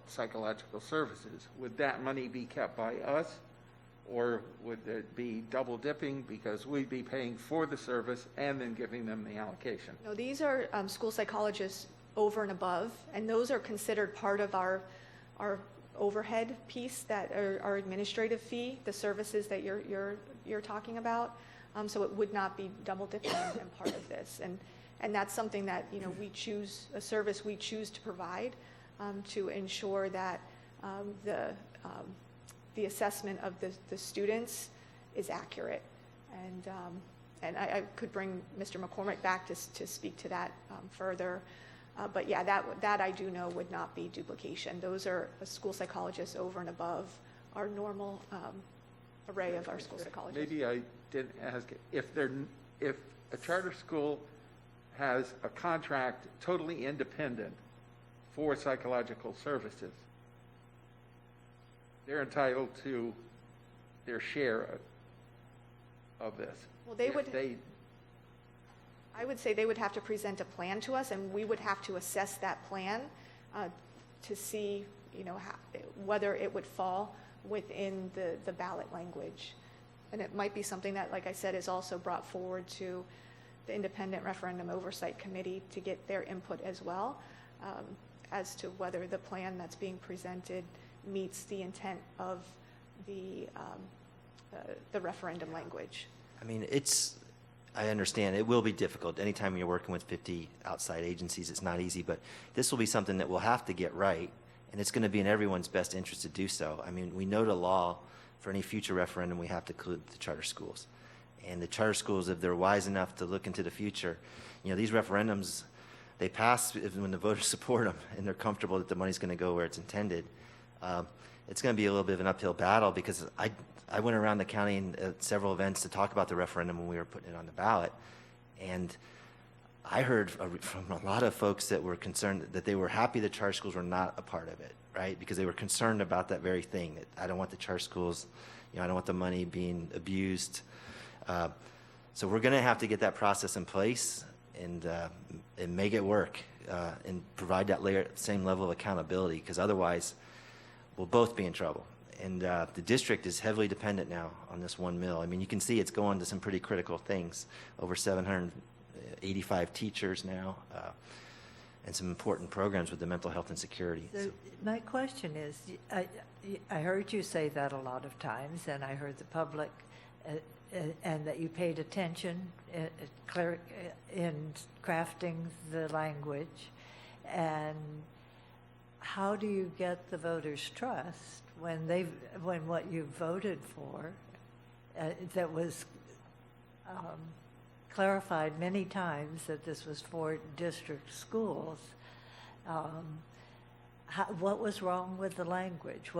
[SPEAKER 7] psychological services. Would that money be kept by us, or would it be double dipping because we'd be paying for the service and then giving them the allocation?
[SPEAKER 3] No, these are school psychologists over and above, and those are considered part of our overhead piece, that our administrative fee, the services that you're talking about. So it would not be double dipping and part of this, and that's something that a service we choose to provide to ensure that the assessment of the students is accurate. And I could bring Mr. McCormick back to speak to that further. But yeah, that I do know would not be duplication. Those are school psychologists over and above our normal array of our school psychologists.
[SPEAKER 7] Maybe I didn't ask, if a charter school has a contract totally independent for psychological services, they're entitled to their share of this.
[SPEAKER 3] Well, I would say they would have to present a plan to us, and we would have to assess that plan to see, whether it would fall within the ballot language. And it might be something that, like I said, is also brought forward to the Independent Referendum Oversight Committee to get their input as well, as to whether the plan that's being presented meets the intent of the referendum language.
[SPEAKER 4] I mean, I understand it will be difficult. Anytime you're working with 50 outside agencies, it's not easy, but this will be something that we'll have to get right, and it's going to be in everyone's best interest to do so. I mean, we know the law for any future referendum, we have to include the charter schools. And the charter schools, if they're wise enough to look into the future, these referendums, they pass when the voters support them and they're comfortable that the money's going to go where it's intended. It's going to be a little bit of an uphill battle, because I went around the county at several events to talk about the referendum when we were putting it on the ballot, and I heard from a lot of folks that were concerned that they were happy the charter schools were not a part of it, right? Because they were concerned about that very thing, that I don't want the charter schools, I don't want the money being abused. So we're going to have to get that process in place and make it work and provide that same level of accountability, because otherwise we'll both be in trouble. And the district is heavily dependent now on this one mill. I mean, you can see it's going to some pretty critical things. Over 785 teachers now, and some important programs with the mental health and security.
[SPEAKER 2] So my question is, I heard you say that a lot of times, and I heard the public, and that you paid attention in crafting the language. And how do you get the voters' trust when what you voted for, that was clarified many times that this was for district schools? What was wrong with the language?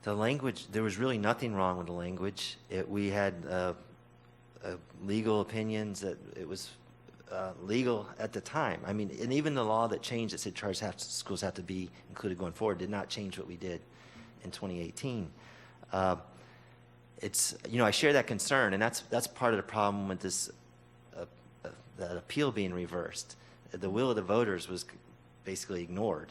[SPEAKER 4] The language, there was really nothing wrong with the language. We had legal opinions that it was legal at the time. I mean, and even the law that changed that said charter schools have to be included going forward did not change what we did in 2018. I share that concern, and that's part of the problem with this the appeal being reversed. The will of the voters was basically ignored,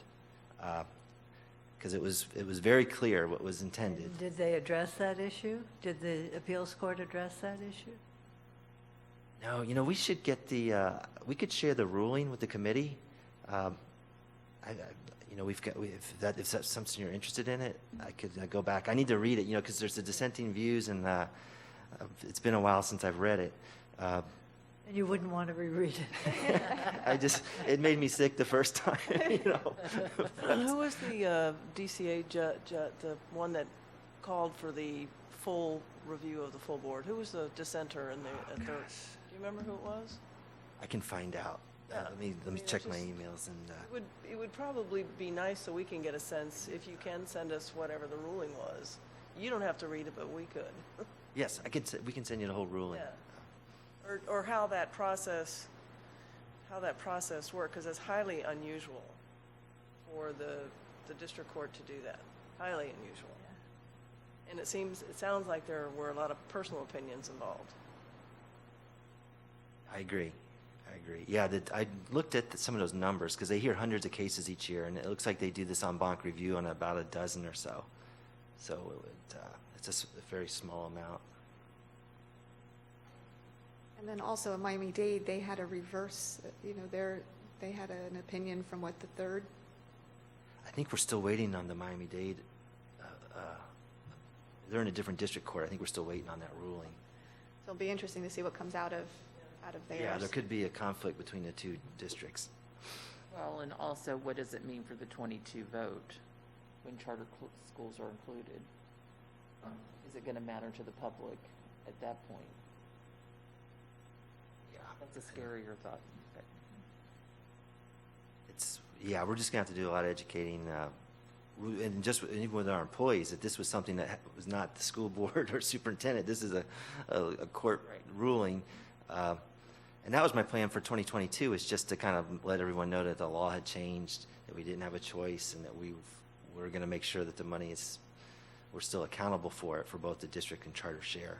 [SPEAKER 4] because it was very clear what was intended.
[SPEAKER 2] Did they address that issue? Did the appeals court address that issue?
[SPEAKER 4] No, we should get we could share the ruling with the committee. If that's something you're interested in it, I could go back. I need to read it, because there's the dissenting views, and it's been a while since I've read it.
[SPEAKER 2] And you wouldn't want to reread it.
[SPEAKER 4] It made me sick the first time,
[SPEAKER 6] Who was the DCA judge, the one that called for the full review of the full board? Who was the dissenter in the third? Do you remember who it was?
[SPEAKER 4] I can find out. Let me check my emails. And
[SPEAKER 6] It would probably be nice so we can get a sense, if you can send us whatever the ruling was. You don't have to read it, but we could.
[SPEAKER 4] Yes, we can send you the whole ruling.
[SPEAKER 6] Yeah. Or how that process worked, because it's highly unusual for the district court to do that. Highly unusual. And it sounds like there were a lot of personal opinions involved.
[SPEAKER 4] I agree. Yeah, I looked at some of those numbers because they hear hundreds of cases each year, and it looks like they do this en banc review on about a dozen or so. So it's a very small amount.
[SPEAKER 3] And then also in Miami-Dade, they had a reverse, they had an opinion from the third?
[SPEAKER 4] I think we're still waiting on the Miami-Dade. They're in a different district court. I think we're still waiting on that ruling.
[SPEAKER 3] So it'll be interesting to see what comes out of theirs.
[SPEAKER 4] Yeah, there could be a conflict between the two districts.
[SPEAKER 1] Well, and also, what does it mean for the 22 vote when charter schools are included? Is it going to matter to the public at that point?
[SPEAKER 4] Yeah.
[SPEAKER 1] That's a scarier thought.
[SPEAKER 4] We're just going to have to do a lot of educating, and even with our employees, that this was something that was not the school board or superintendent. This is a court ruling. And that was my plan for 2022, is just to kind of let everyone know that the law had changed, that we didn't have a choice, and that we're going to make sure that the money we're still accountable for it for both the district and charter share.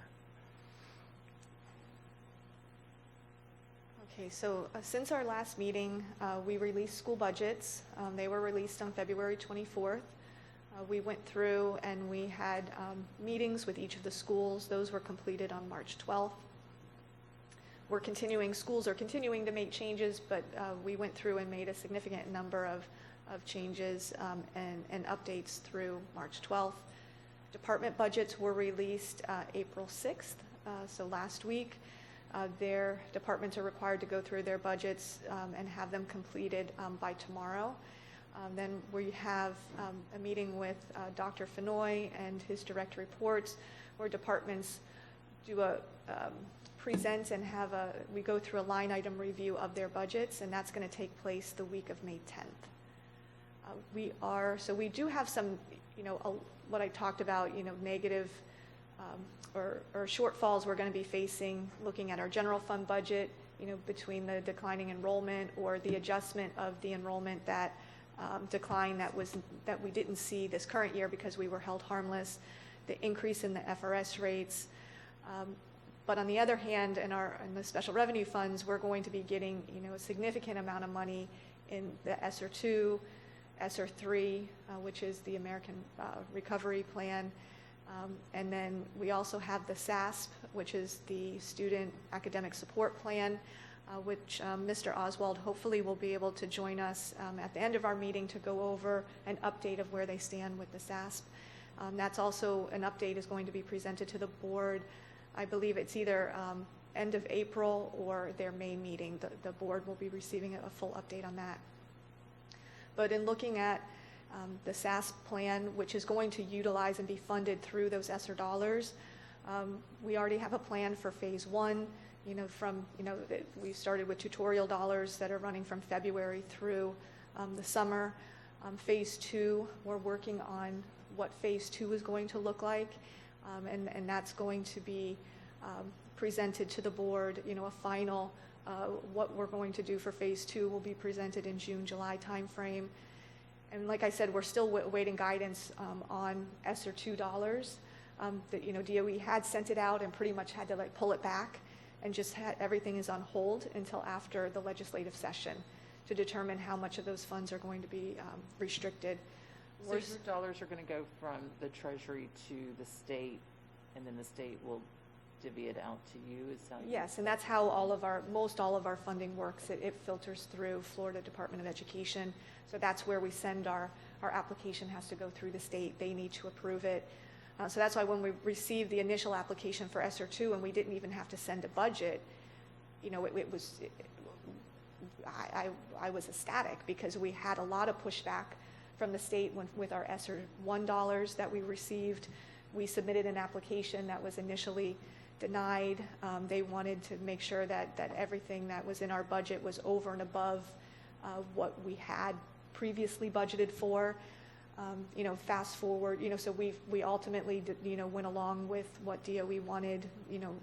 [SPEAKER 3] Okay, so since our last meeting, we released school budgets. They were released on February 24th. We went through and we had meetings with each of the schools. Those were completed on March 12th. Schools are continuing to make changes, but we went through and made a significant number of changes and updates through March 12th. Department budgets were released April 6th, so last week. Their departments are required to go through their budgets and have them completed by tomorrow. Then we have a meeting with Dr. Fenoy and his direct reports, where departments do present and we go through a line item review of their budgets, and that's going to take place the week of May 10th. So we do have some, what I talked about, negative or shortfalls we're going to be facing, looking at our general fund budget, between the declining enrollment or the adjustment of the enrollment that decline that we didn't see this current year because we were held harmless, the increase in the FRS rates. But on the other hand, in the special revenue funds, we're going to be getting, a significant amount of money in the ESSER 2, ESSER 3, which is the American Recovery Plan. And then we also have the SASP, which is the Student Academic Support Plan, which Mr. Oswald hopefully will be able to join us at the end of our meeting to go over an update of where they stand with the SASP. That's also an update is going to be presented to the board. I believe it's either end of April or their May meeting. The board will be receiving a full update on that. But in looking at the SASP plan, which is going to utilize and be funded through those ESSER dollars, we already have a plan for phase 1. We started with tutorial dollars that are running from February through the summer. Phase 2, we're working on what phase 2 is going to look like, and that's going to be presented to the board. A final, what we're going to do for phase 2 will be presented in June, July timeframe. And like I said, we're still waiting guidance on ESSER 2 dollars. DOE had sent it out and pretty much had to pull it back, and just everything is on hold until after the legislative session to determine how much of those funds are going to be restricted.
[SPEAKER 1] So your dollars are going to go from the Treasury to the state, and then the state will divvy it out to you?
[SPEAKER 3] Yes, and that's how most all of our funding works. It filters through Florida Department of Education. So that's where we send our application has to go through the state. They need to approve it. So that's why when we received the initial application for ESSER 2 and we didn't even have to send a budget, I was ecstatic because we had a lot of pushback from the state with our ESSER 1 dollars that we received. We submitted an application that was initially denied. They wanted to make sure that everything that was in our budget was over and above what we had previously budgeted for. Fast forward, so we ultimately, went along with what DOE wanted,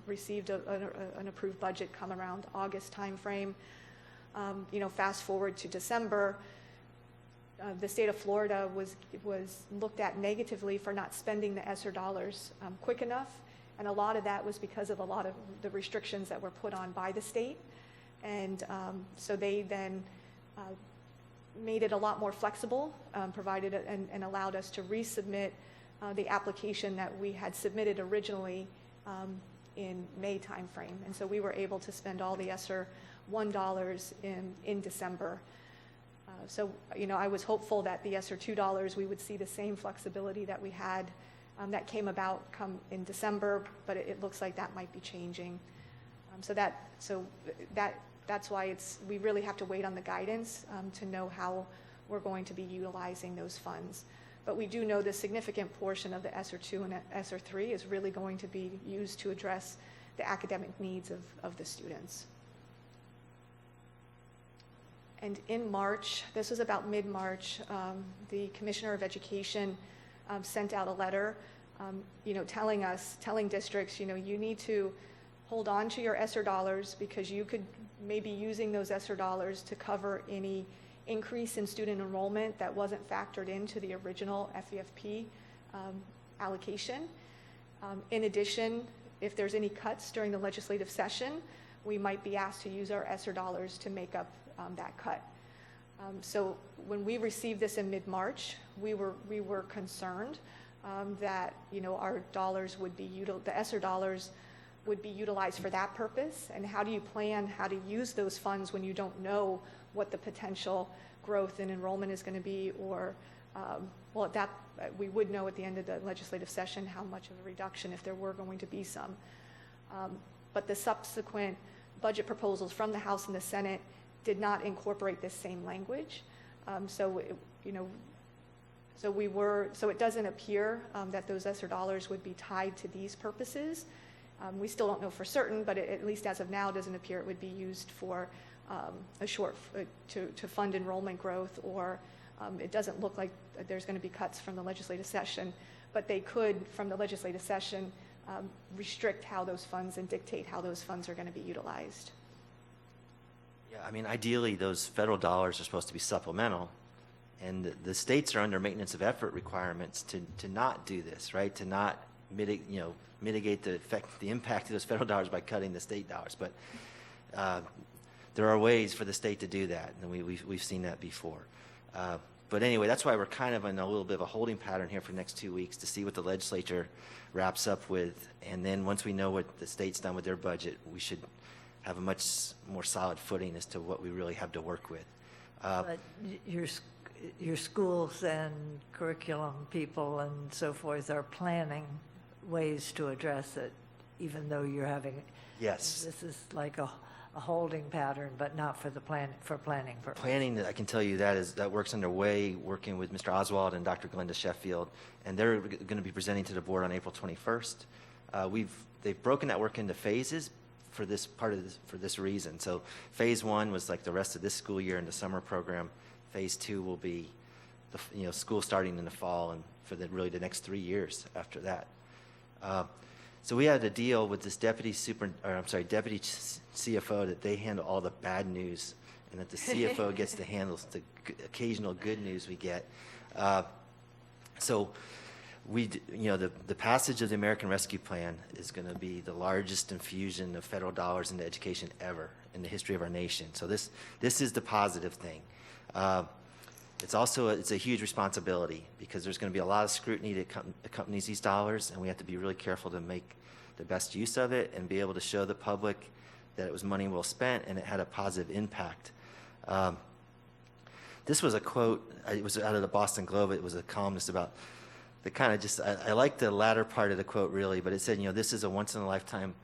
[SPEAKER 3] received an approved budget come around August timeframe. Fast forward to December, the state of Florida was looked at negatively for not spending the ESSER dollars quick enough, and a lot of that was because of a lot of the restrictions that were put on by the state, and so they then made it a lot more flexible, provided and allowed us to resubmit the application that we had submitted originally in May timeframe, and so we were able to spend all the ESSER $1 in December. So, I was hopeful that the ESSER $2 we would see the same flexibility that we had that came about come in December, but it looks like that might be changing. That's why we really have to wait on the guidance to know how we're going to be utilizing those funds. But we do know the significant portion of the ESSER 2 and ESSER 3 is really going to be used to address the academic needs of the students. And in March, this was about mid-March, the Commissioner of Education sent out a letter, telling districts, you need to hold on to your ESSER dollars because you could maybe using those ESSER dollars to cover any increase in student enrollment that wasn't factored into the original FEFP allocation. In addition, if there's any cuts during the legislative session, we might be asked to use our ESSER dollars to make up that cut. So when we received this in mid-March, we were concerned that our dollars would be the ESSER dollars would be utilized for that purpose. And how do you plan how to use those funds when you don't know what the potential growth in enrollment is going to be, or we would know at the end of the legislative session how much of a reduction if there were going to be some. But the subsequent budget proposals from the House and the Senate did not incorporate this same language. So it doesn't appear that those ESSER dollars would be tied to these purposes. We still don't know for certain, but at least as of now, it doesn't appear it would be used for to fund enrollment growth, or it doesn't look like there's going to be cuts from the legislative session, but they could, from the legislative session, restrict how those funds and dictate how those funds are going to be utilized.
[SPEAKER 4] Yeah, I mean, ideally, those federal dollars are supposed to be supplemental, and the states are under maintenance of effort requirements to not do this, right? To not mitigate the impact of those federal dollars by cutting the state dollars. But there are ways for the state to do that, and we've seen that before. But anyway, that's why we're kind of in a little bit of a holding pattern here for the next 2 weeks to see what the legislature wraps up with, and then once we know what the state's done with their budget, we should have a much more solid footing as to what we really have to work with.
[SPEAKER 2] But your schools and curriculum people and so forth are planning ways to address it, even though you're having.
[SPEAKER 4] Yes.
[SPEAKER 2] This is like a holding pattern, but not for planning purposes.
[SPEAKER 4] Planning, I can tell you that work's underway, working with Mr. Oswald and Dr. Glenda Sheffield, and they're going to be presenting to the board on April 21st. They've broken that work into phases for this reason. So phase 1 was like the rest of this school year in the summer program. Phase 2 will be school starting in the fall and for the next 3 years after that. So we had to deal with this deputy CFO that they handle all the bad news, and that the CFO gets to handle the occasional good news we get. So the passage of the American Rescue Plan is going to be the largest infusion of federal dollars into education ever in the history of our nation. So this is the positive thing. It's a huge responsibility because there's going to be a lot of scrutiny that accompanies these dollars, and we have to be really careful to make the best use of it and be able to show the public that it was money well spent and it had a positive impact. This was a quote, it was out of the Boston Globe. It was a columnist about the kind of I like the latter part of the quote really, but it said, this is a once in a lifetime.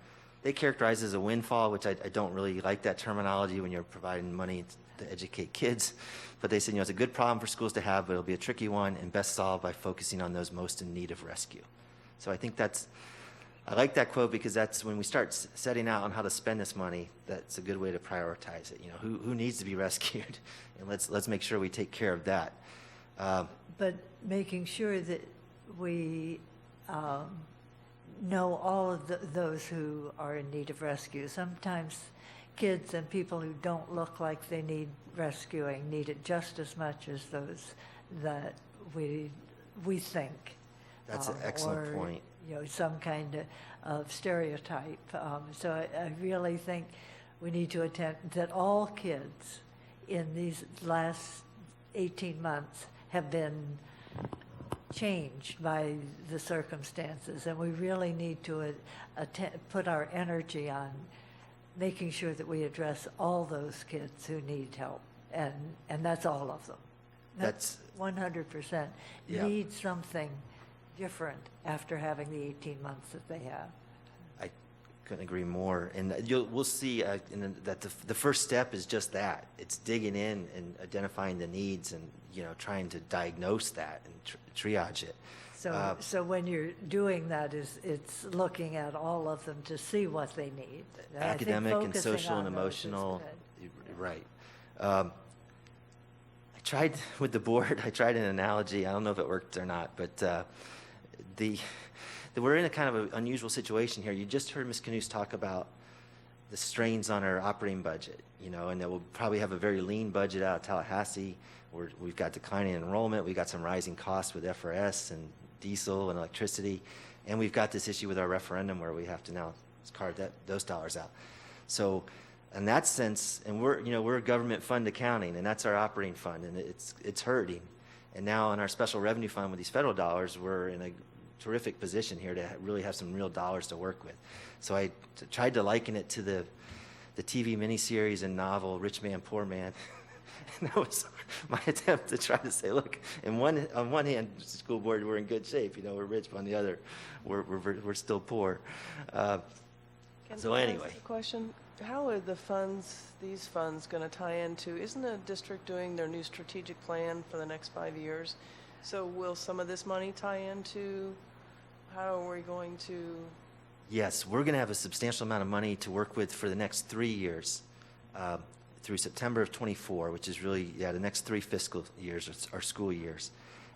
[SPEAKER 4] They characterize it as a windfall, which I don't really like that terminology when you're providing money to educate kids. But they said, it's a good problem for schools to have, but it'll be a tricky one and best solved by focusing on those most in need of rescue. So I think I like that quote because that's when we start setting out on how to spend this money, that's a good way to prioritize it. Who needs to be rescued? And let's make sure we take care of that.
[SPEAKER 2] But making sure that we know all of those who are in need of rescue. Sometimes kids and people who don't look like they need rescuing need it just as much as those that we think.
[SPEAKER 4] That's an excellent
[SPEAKER 2] or,
[SPEAKER 4] point.
[SPEAKER 2] Some kind of stereotype. So I really think we need to attend that all kids in these last 18 months have been changed by the circumstances, and we really need to put our energy on making sure that we address all those kids who need help, and that's all of them.
[SPEAKER 4] That's
[SPEAKER 2] 100%
[SPEAKER 4] Yeah.
[SPEAKER 2] need something different after having the 18 months that they have.
[SPEAKER 4] I couldn't agree more. And we'll see that the first step is just that. It's digging in and identifying the needs and, trying to diagnose that and triage it.
[SPEAKER 2] So when you're doing that, it's looking at all of them to see what they need. And I think
[SPEAKER 4] Academic and
[SPEAKER 2] focusing
[SPEAKER 4] social and
[SPEAKER 2] on those is
[SPEAKER 4] emotional.
[SPEAKER 2] good.
[SPEAKER 4] You're right. I tried with the board, I tried an analogy. I don't know if it worked or not, but we're in a kind of an unusual situation here. You just heard Ms. Knus talk about the strains on our operating budget, and that we'll probably have a very lean budget out of Tallahassee. We've got declining enrollment. We've got some rising costs with FRS and diesel and electricity. And we've got this issue with our referendum where we have to now carve those dollars out. So in that sense, and we're a government fund accounting, and that's our operating fund, and it's hurting. And now in our special revenue fund with these federal dollars, we're in a terrific position here to really have some real dollars to work with. So I tried to liken it to the TV miniseries and novel Rich Man, Poor Man. And that was my attempt to try to say, look, on one hand, school board, we're in good shape. We're rich, but on the other, we're still poor. So
[SPEAKER 6] Can I
[SPEAKER 4] anyway.
[SPEAKER 6] ask a question? How are these funds going to tie into, isn't the district doing their new strategic plan for the next 5 years? So will some of this money tie into, how are we going to?
[SPEAKER 4] Yes, we're going to have a substantial amount of money to work with for the next 3 years, through September of 24, which is really, the next 3 fiscal years, or school years.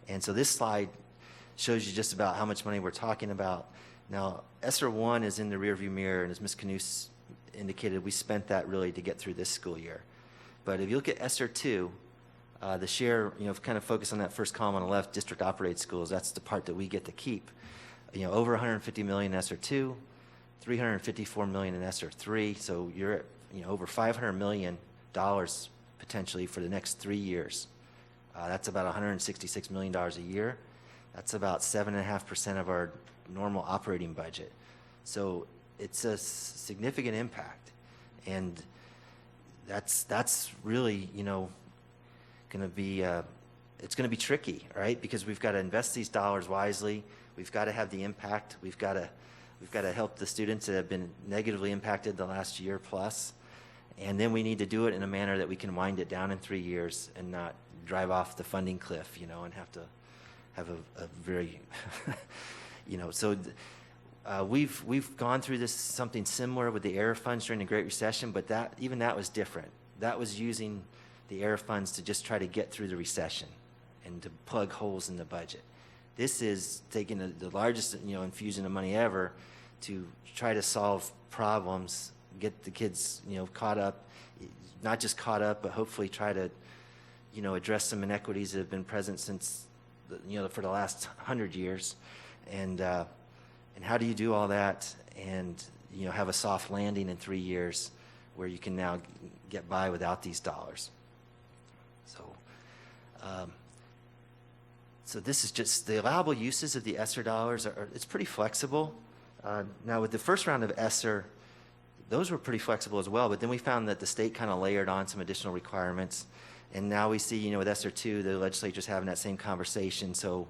[SPEAKER 4] And so this slide shows you just about how much money we're talking about. Now, ESSER 1 is in the rearview mirror, and as Ms. Knus indicated, we spent that really to get through this school year. But if you look at ESSER 2, the share, kind of focus on that first column on the left, district operated schools, that's the part that we get to keep. Over 150 million in ESSER 2, 354 million in ESSER 3, so you're at, over $500 million potentially for the next 3 years. That's about $166 million a year. That's about 7.5% of our normal operating budget. So it's a significant impact, and that's really going to be it's going to be tricky, right? Because we've got to invest these dollars wisely. We've got to have the impact. We've got to help the students that have been negatively impacted the last year plus. And then we need to do it in a manner that we can wind it down in 3 years and not drive off the funding cliff, and have to have a very, so we've gone through this, something similar with the ERA funds during the Great Recession, but that was different. That was using the ERA funds to just try to get through the recession and to plug holes in the budget. This is taking the largest, infusion of money ever to try to solve problems, get the kids, caught up, not just caught up, but hopefully try to, address some inequities that have been present since, for the last 100 years. And how do you do all that and, have a soft landing in 3 years where you can now get by without these dollars? So this is just the allowable uses of the ESSER dollars it's pretty flexible. Now with the first round of ESSER, those were pretty flexible as well, but then we found that the state kind of layered on some additional requirements. And now we see, with ESSER 2, the legislature's having that same conversation. So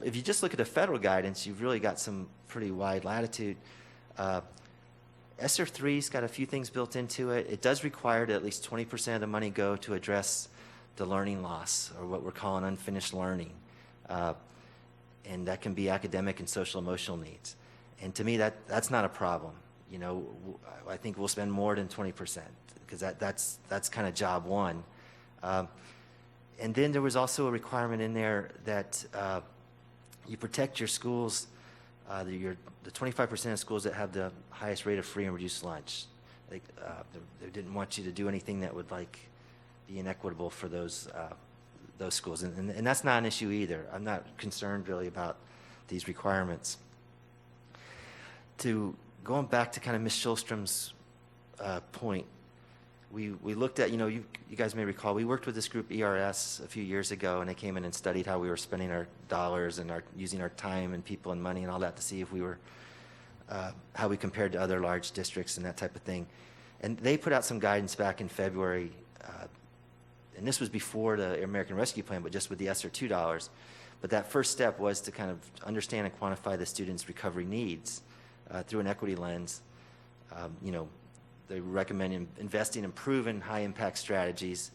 [SPEAKER 4] if you just look at the federal guidance, you've really got some pretty wide latitude. ESSER 3's got a few things built into it. It does require that at least 20% of the money go to address the learning loss, or what we're calling unfinished learning. And that can be academic and social emotional needs. And to me, that's not a problem. I think we'll spend more than 20%, because that's kind of job one. And then there was also a requirement in there that you protect your schools, the 25% of schools that have the highest rate of free and reduced lunch. They didn't want you to do anything that would be inequitable for those schools, and that's not an issue either. I'm not concerned really about these requirements. Going back to kind of Ms. Schulstrom's point, we looked at, you guys may recall, we worked with this group ERS a few years ago, and they came in and studied how we were spending our dollars and using our time and people and money and all that to see if we were how we compared to other large districts and that type of thing. And they put out some guidance back in February, and this was before the American Rescue Plan, but just with the ESSER $2. But that first step was to kind of understand and quantify the students' recovery needs through an equity lens. They recommend investing in proven high-impact strategies,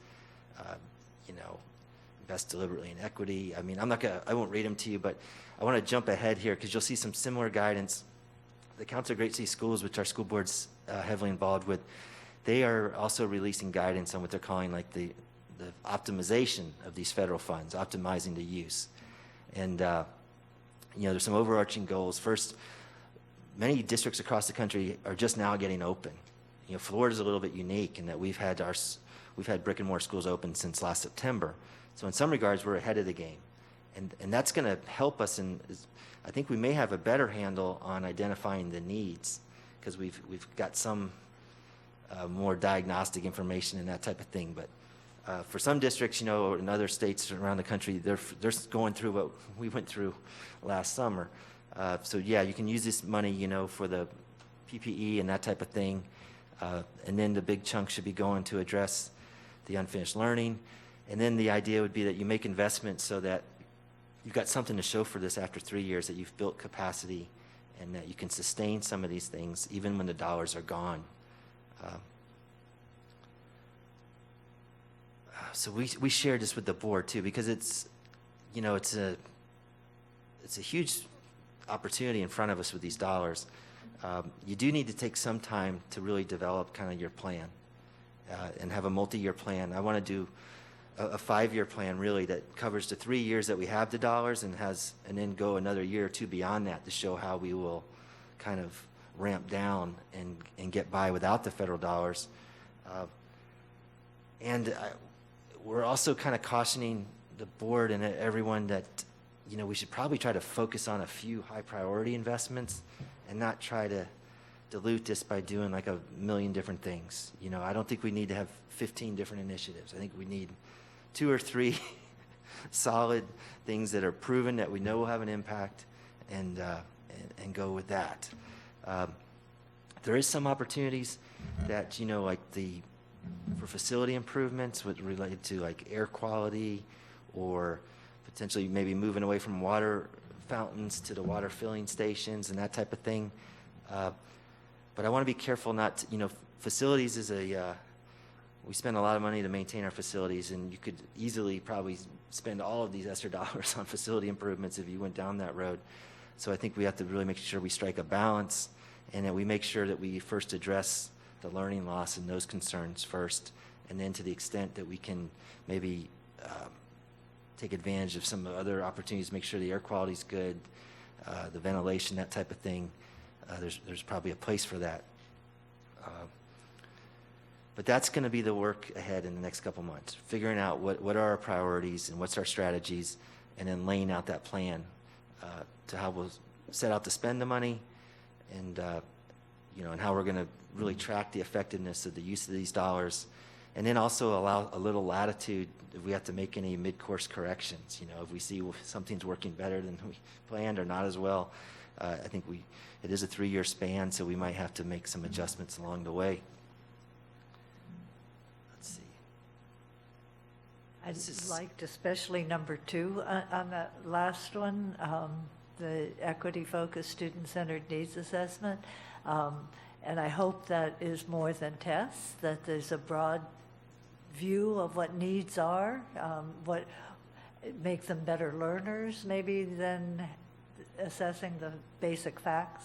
[SPEAKER 4] invest deliberately in equity. I mean, I won't read them to you, but I want to jump ahead here because you'll see some similar guidance. The Council of Great City Schools, which our school board's heavily involved with, they are also releasing guidance on what they're calling the optimization of these federal funds, optimizing the use. And, there's some overarching goals. First, many districts across the country are just now getting open. Florida's a little bit unique in that we've had brick and mortar schools open since last September. So in some regards, we're ahead of the game. And that's going to help us I think we may have a better handle on identifying the needs because we've got some more diagnostic information and that type of thing. But for some districts, or in other states around the country, they're going through what we went through last summer. So yeah, you can use this money, for the PPE and that type of thing. And then the big chunk should be going to address the unfinished learning. And then the idea would be that you make investments so that you've got something to show for this after 3 years, that you've built capacity and that you can sustain some of these things even when the dollars are gone. So we shared this with the board too because it's a huge opportunity in front of us with these dollars. You do need to take some time to really develop kind of your plan and have a multi-year plan. I want to do a 5-year plan really that covers the 3 years that we have the dollars and then go another year or two beyond that to show how we will kind of ramp down and get by without the federal dollars. We're also kind of cautioning the board and everyone that we should probably try to focus on a few high priority investments and not try to dilute this by doing a million different things. I don't think we need to have 15 different initiatives. I think we need 2 or 3 solid things that are proven that we know will have an impact and go with that. There is some opportunities that, for facility improvements related to air quality or potentially maybe moving away from water fountains to the water filling stations and that type of thing. But I want to be careful not to, facilities is we spend a lot of money to maintain our facilities, and you could easily probably spend all of these ESSER dollars on facility improvements if you went down that road. So I think we have to really make sure we strike a balance and that we make sure that we first address the learning loss and those concerns first, and then to the extent that we can maybe take advantage of some other opportunities, make sure the air quality is good, the ventilation, that type of thing. There's probably a place for that. But that's going to be the work ahead in the next couple months, figuring out what are our priorities and what's our strategies, and then laying out that plan to how we'll set out to spend the money and, and how we're going to really track the effectiveness of the use of these dollars. And then also allow a little latitude if we have to make any mid-course corrections. If we see something's working better than we planned or not as well, I think it is a 3-year span, so we might have to make some adjustments along the way. Let's see.
[SPEAKER 2] I liked especially number 2 on that last one, the equity-focused student-centered needs assessment. And I hope that is more than tests, that there's a broad view of what needs are, what make them better learners maybe than assessing the basic facts.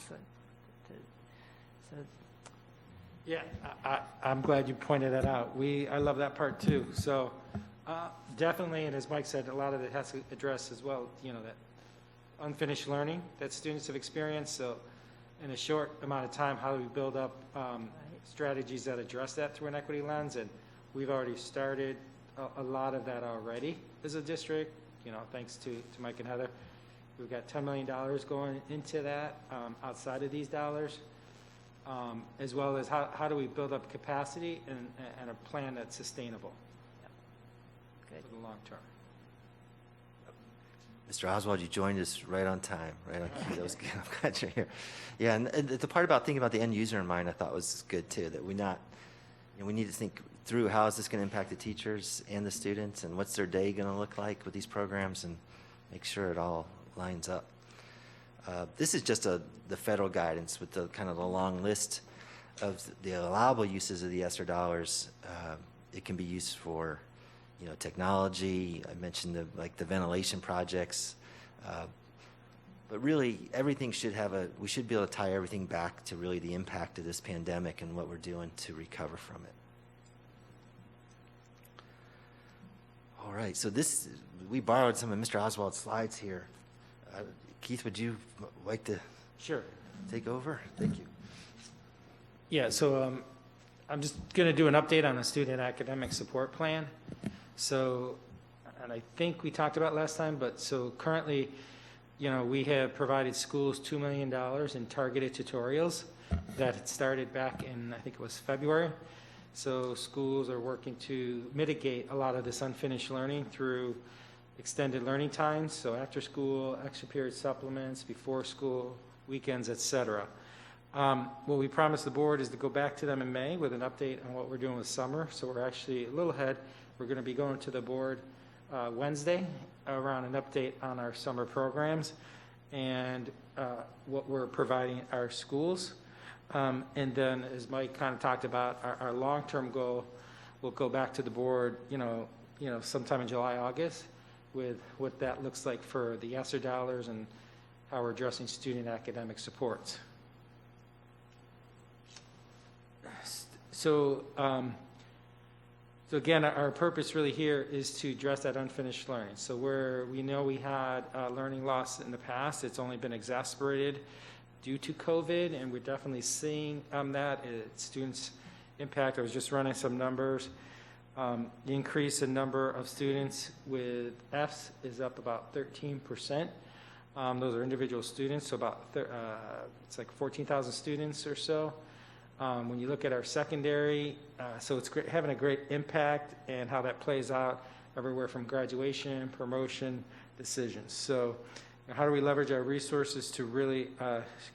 [SPEAKER 8] Yeah, I'm glad you pointed that out. I love that part too. So Definitely, and as Mike said, a lot of it has to address as well, that unfinished learning that students have experienced. So in a short amount of time, how do we build up strategies that address that through an equity lens? And we've already started a lot of that already as a district, thanks to Mike and Heather. We've got $10 million going into that outside of these dollars, as well as how do we build up capacity and a plan that's sustainable
[SPEAKER 2] Good.
[SPEAKER 8] for the long term.
[SPEAKER 4] Mr. Oswald, you joined us right on time, right on cue. That was good. I'm glad you're here. Yeah, and the part about thinking about the end user in mind, I thought was good too. That we need to think through how is this going to impact the teachers and the students, and what's their day going to look like with these programs, and make sure it all lines up. This is just the federal guidance with the kind of the long list of the allowable uses of the ESSER dollars. It can be used for technology. I mentioned the ventilation projects, but really everything we should be able to tie everything back to really the impact of this pandemic and what we're doing to recover from it. All right, so we borrowed some of Mr. Oswald's slides here. Keith, would you like to
[SPEAKER 8] Sure.
[SPEAKER 4] take over? Thank you.
[SPEAKER 8] Yeah, so I'm just going to do an update on the student academic support plan. So, and I think we talked about last time, but so currently, we have provided schools $2 million in targeted tutorials that had started back in, I think it was February. So schools are working to mitigate a lot of this unfinished learning through extended learning times, so after school, extra period supplements, before school, weekends, etc. What we promised the board is to go back to them in May with an update on what we're doing with summer. So we're actually a little ahead. We're going to be going to the board Wednesday around an update on our summer programs and what we're providing our schools. And then, as Mike kind of talked about, our long-term goal will go back to the board, sometime in July, August, with what that looks like for the ESSER dollars and how we're addressing student academic supports. So again, our purpose really here is to address that unfinished learning. So where we know we had learning loss in the past, it's only been exacerbated due to COVID, and we're definitely seeing that students' impact. I was just running some numbers. The increase in number of students with Fs is up about 13%. Those are individual students, so about it's like 14,000 students or so. When you look at our secondary, so it's having a great impact, and how that plays out everywhere from graduation, promotion, decisions. So how do we leverage our resources to really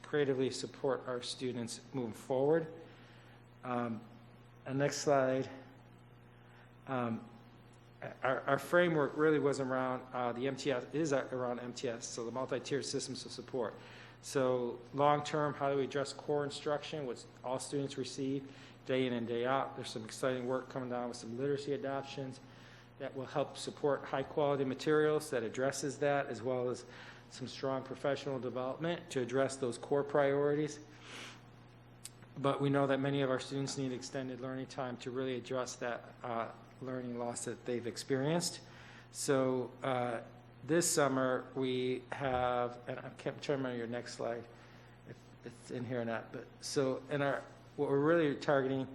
[SPEAKER 8] creatively support our students moving forward? Next slide. Our framework really was around the MTS, is around MTS, so the multi-tiered systems of support. So long-term, how do we address core instruction, which all students receive day in and day out? There's some exciting work coming down with some literacy adoptions that will help support high-quality materials that addresses that, as well as some strong professional development to address those core priorities. But we know that many of our students need extended learning time to really address that learning loss that they've experienced. So this summer we have, and I can't remember your next slide, if it's in here or not, but so what we're really targeting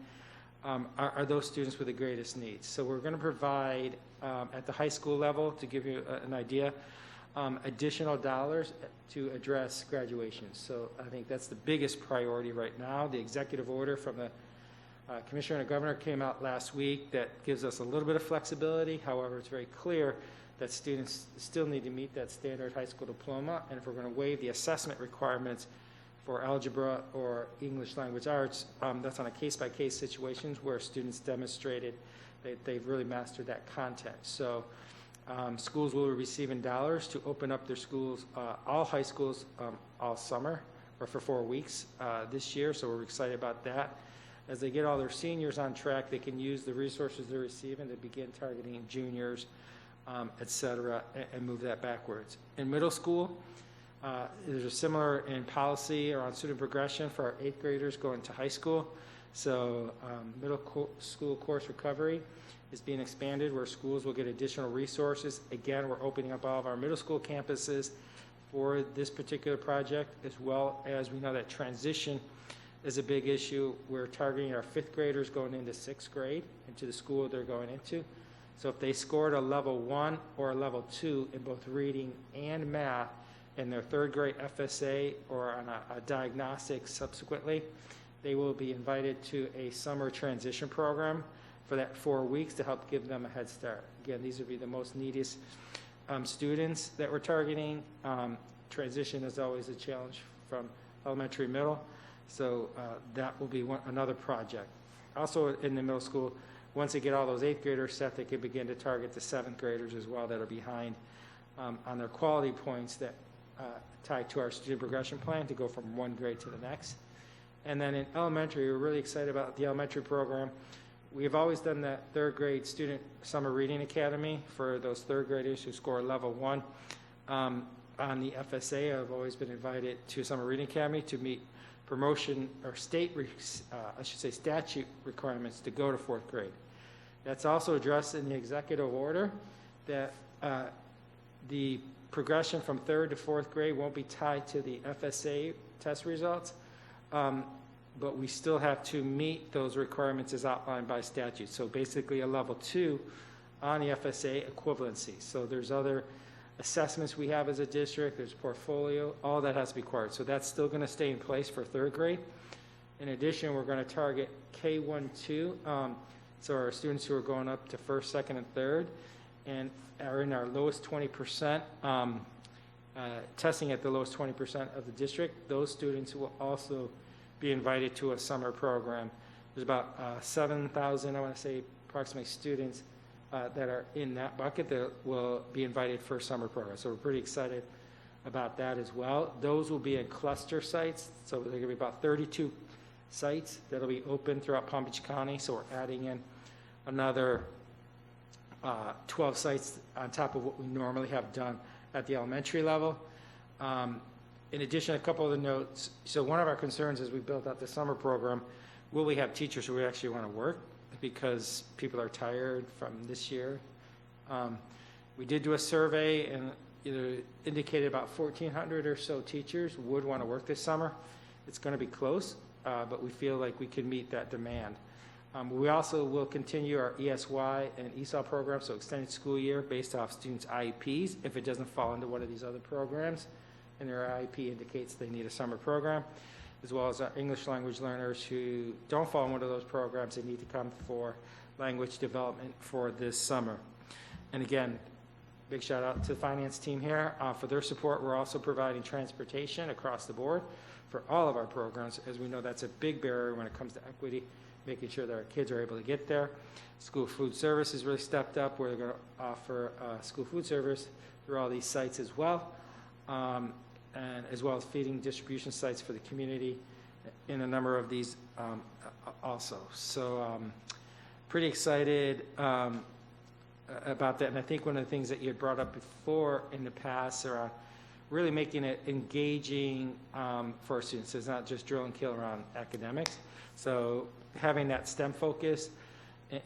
[SPEAKER 8] are those students with the greatest needs. So we're going to provide at the high school level, to give you an idea, additional dollars to address graduation. So I think that's the biggest priority right now. The executive order from the Commissioner and the Governor came out last week that gives us a little bit of flexibility. However, it's very clear that students still need to meet that standard high school diploma, and if we're going to waive the assessment requirements for algebra or English language arts, that's on a case-by-case situations where students demonstrated that they've really mastered that content. So schools will be receiving dollars to open up their schools, all high schools, all summer, or for 4 weeks this year, so we're excited about that. As they get all their seniors on track, they can use the resources they're receiving to begin targeting juniors, et cetera, and move that backwards. In middle school, there's a similar in policy around student progression for our 8th graders going to high school. So school course recovery is being expanded where schools will get additional resources. Again, we're opening up all of our middle school campuses for this particular project, as well as we know that transition is a big issue. We're targeting our 5th graders going into 6th grade, into the school they're going into. So if they scored a level 1 or a level 2 in both reading and math in their 3rd grade FSA or on a diagnostic subsequently, they will be invited to a summer transition program for that 4 weeks to help give them a head start. Again, these would be the most neediest students that we're targeting. Transition is always a challenge from elementary middle, so that will be another project. Also in the middle school, once they get all those 8th graders set, they can begin to target the 7th graders as well that are behind on their quality points that tie to our student progression plan to go from one grade to the next. And then in elementary, we're really excited about the elementary program. We've always done that 3rd grade student summer reading academy for those 3rd graders who score level 1 on the FSA. I've always been invited to summer reading academy to meet promotion or statute requirements to go to 4th grade. That's also addressed in the executive order that the progression from 3rd to 4th grade won't be tied to the FSA test results. But we still have to meet those requirements as outlined by statute. So basically a level 2 on the FSA equivalency. So there's other assessments we have as a district, there's portfolio, all that has to be required. So that's still going to stay in place for 3rd grade. In addition, we're going to target K-1-2, so our students who are going up to 1st, 2nd, and 3rd, and are in our lowest 20%, testing at the lowest 20% of the district. Those students will also be invited to a summer program. There's about 7,000, I want to say approximately students that are in that bucket that will be invited for a summer program. So we're pretty excited about that as well. Those will be in cluster sites. So there are going to be about 32 sites that will be open throughout Palm Beach County. So we're adding in another 12 sites on top of what we normally have done at the elementary level. In addition, a couple of the notes. So one of our concerns as we built out the summer program, will we have teachers who actually want to work because people are tired from this year? We did do a survey and indicated about 1,400 or so teachers would want to work this summer. It's going to be close, but we feel like we can meet that demand. We also will continue our ESY and ESOL programs, so extended school year based off students' IEPs if it doesn't fall into one of these other programs and their IEP indicates they need a summer program, as well as our English language learners who don't fall in one of those programs, they need to come for language development for this summer. And again, big shout out to the finance team here for their support. We're also providing transportation across the board for all of our programs, as we know that's a big barrier when it comes to equity, making sure that our kids are able to get there. School food service has really stepped up. We're going to offer school food service through all these sites as well, and as well as feeding distribution sites for the community in a number of these also. So pretty excited about that. And I think one of the things that you had brought up before in the past around really making it engaging for our students. It's not just drill and kill around academics. So having that STEM focus,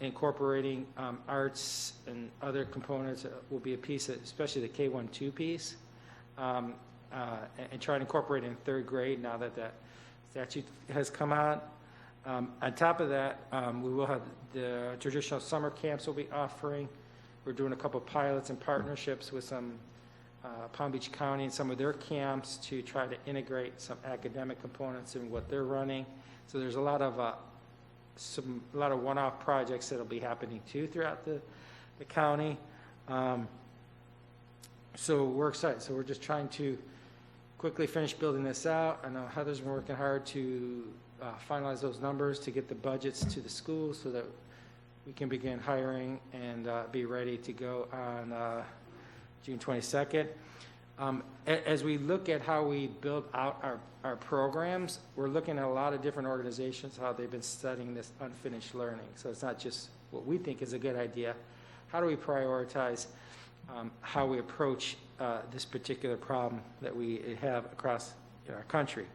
[SPEAKER 8] incorporating arts and other components will be a piece, especially the K-1-2 piece, and try to incorporate it in 3rd grade now that that statute has come out. On top of that, we will have the traditional summer camps we'll be offering. We're doing a couple pilots and partnerships with some Palm Beach County and some of their camps to try to integrate some academic components in what they're running. So there's a lot of one-off projects that'll be happening too throughout the county. So we're excited. So we're just trying to quickly finish building this out. I know Heather's been working hard to finalize those numbers to get the budgets to the schools so that we can begin hiring and be ready to go on June 22nd. As we look at how we build out our programs, we're looking at a lot of different organizations, how they've been studying this unfinished learning. So it's not just what we think is a good idea. How do we prioritize how we approach this particular problem that we have across our country?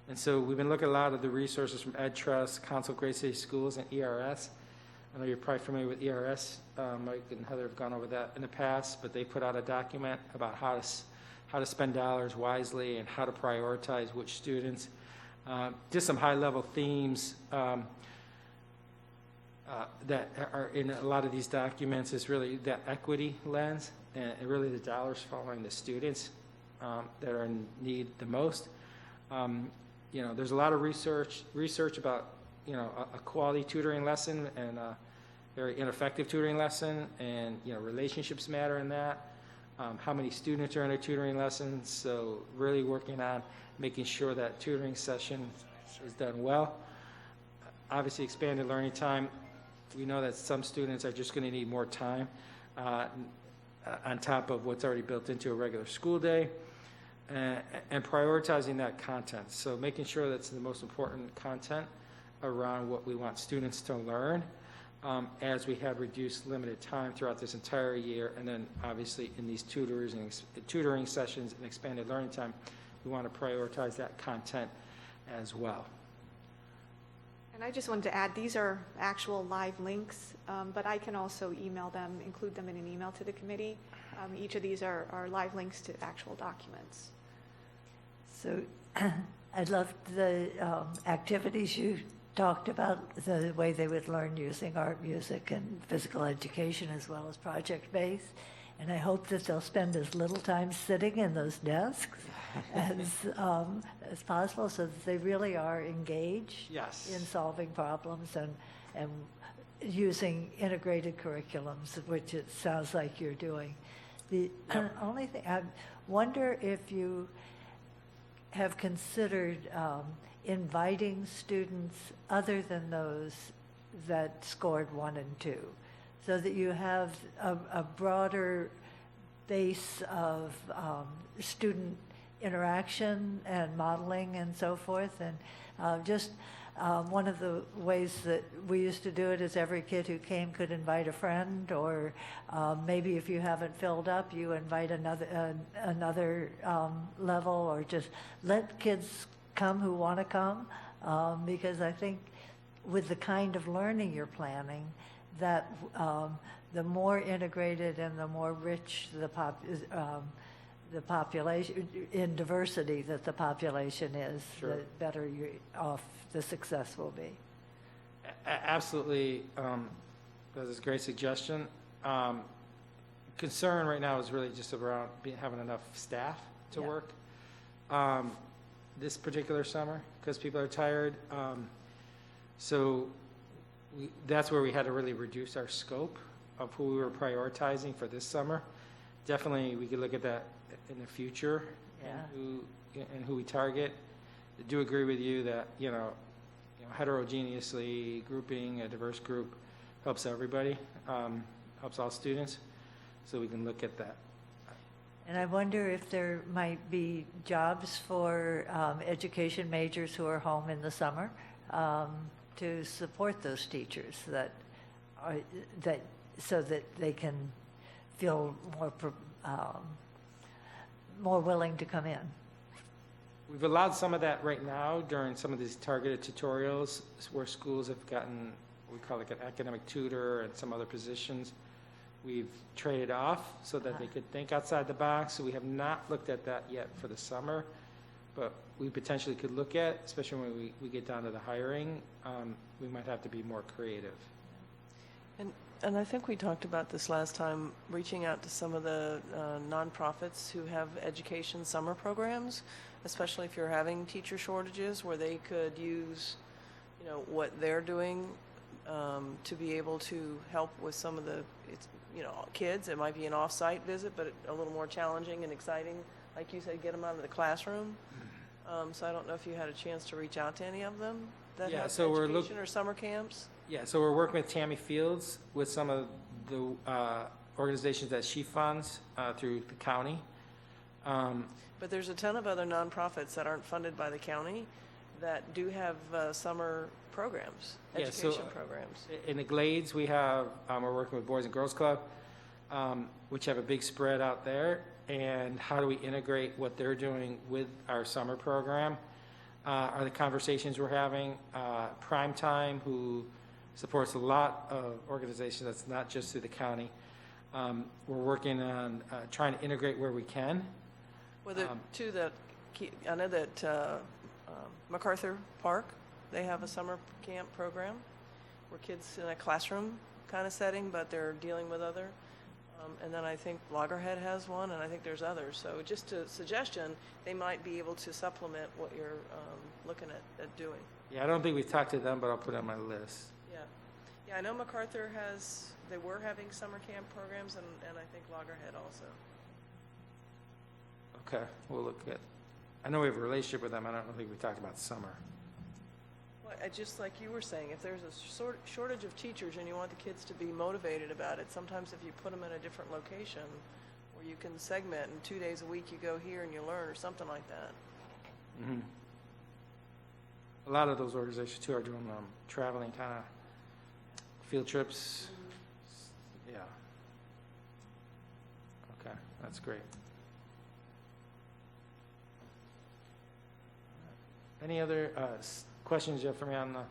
[SPEAKER 8] And so we've been looking at a lot of the resources from Ed Trust, Council of Great City Schools, and ERS. I know you're probably familiar with ERS. Mike and Heather have gone over that in the past, but they put out a document about how to spend dollars wisely and how to prioritize which students. Just some high-level themes that are in a lot of these documents is really that equity lens and really the dollars following the students that are in need the most. There's a lot of research about, a quality tutoring lesson and a very ineffective tutoring lesson, and, relationships matter in that. How many students are in a tutoring lesson, so really working on making sure that tutoring session is done well. Obviously, expanded learning time. We know that some students are just going to need more time on top of what's already built into a regular school day, and prioritizing that content. So making sure that's the most important content around what we want students to learn as we have reduced limited time throughout this entire year, and then obviously in these tutoring sessions and expanded learning time, we want to prioritize that content as well.
[SPEAKER 3] And I just wanted to add, these are actual live links, but I can also email them, include them in an email to the committee. Each of these are live links to actual documents.
[SPEAKER 2] So I loved the activities you talked about, the way they would learn using art, music, and physical education, as well as project-based. And I hope that they'll spend as little time sitting in those desks as possible, so that they really are engaged
[SPEAKER 8] Yes.
[SPEAKER 2] in solving problems and using integrated curriculums, which it sounds like you're doing. The only thing, I wonder if you have considered inviting students other than those that scored 1 and 2, so that you have a broader base of student interaction and modeling and so forth. And just one of the ways that we used to do it is every kid who came could invite a friend, or maybe if you haven't filled up, you invite another level, or just let kids come who want to come, because I think with the kind of learning you're planning, that the more integrated and the more rich the population in diversity that the population is,
[SPEAKER 8] Sure.
[SPEAKER 2] the better off the success will be.
[SPEAKER 8] Absolutely. That is a great suggestion. Concern right now is really just around having enough staff to
[SPEAKER 2] Yeah.
[SPEAKER 8] work this particular summer, because people are tired. So that's where we had to really reduce our scope of who we were prioritizing for this summer. Definitely, we could look at that in the future, and who we target. I do agree with you that heterogeneously grouping a diverse group helps everybody, helps all students. So we can look at that.
[SPEAKER 2] And I wonder if there might be jobs for education majors who are home in the summer to support those teachers so that they can feel more willing to come in.
[SPEAKER 8] We've allowed some of that right now during some of these targeted tutorials where schools have gotten, we call it an academic tutor and some other positions. We've traded off so that they could think outside the box. So we have not looked at that yet for the summer, but we potentially could look at, especially when we get down to the hiring, we might have to be more creative.
[SPEAKER 6] And I think we talked about this last time, reaching out to some of the nonprofits who have education summer programs, especially if you're having teacher shortages, where they could use, what they're doing to be able to help with some of the, kids. It might be an off-site visit, but a little more challenging and exciting. Like you said, get them out of the classroom. So I don't know if you had a chance to reach out to any of them that have education or summer camps.
[SPEAKER 8] Yeah, so we're working with Tammy Fields with some of the organizations that she funds through the county.
[SPEAKER 6] But there's a ton of other nonprofits that aren't funded by the county that do have summer programs, education programs.
[SPEAKER 8] In the Glades, we're working with Boys and Girls Club, which have a big spread out there. And how do we integrate what they're doing with our summer program? are the conversations we're having. Primetime, who supports a lot of organizations, that's not just through the county. We're working on trying to integrate where we can.
[SPEAKER 6] Well, I know that MacArthur Park, they have a summer camp program where kids in a classroom kind of setting, but they're dealing with other. And then I think Loggerhead has one, and I think there's others. So just a suggestion, they might be able to supplement what you're looking at doing.
[SPEAKER 8] Yeah, I don't think we've talked to them, but I'll put it on my list.
[SPEAKER 6] Yeah. Yeah, I know MacArthur they were having summer camp programs, and I think Loggerhead also.
[SPEAKER 8] Okay, we'll look at, I know we have a relationship with them. I don't think we talked about summer.
[SPEAKER 6] Well, just like you were saying, if there's a shortage of teachers and you want the kids to be motivated about it, sometimes if you put them in a different location where you can segment and 2 days a week you go here and you learn or something like that.
[SPEAKER 8] Mm-hmm. A lot of those organizations too are doing traveling kind of field trips. Yeah. Okay, that's great. Any other questions you have for me on the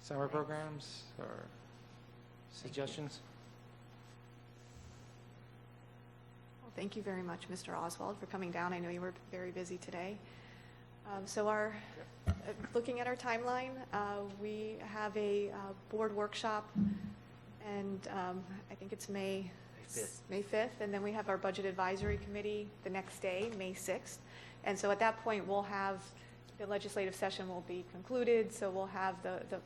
[SPEAKER 8] summer programs or suggestions?
[SPEAKER 3] Well, thank you very much, Mr. Oswald, for coming down. I know you were very busy today. Looking at our timeline, we have a board workshop, and I think it's May 5th, and then we have our budget advisory committee the next day, May 6th. And so at that point, we'll have the legislative session will be concluded, so we'll have the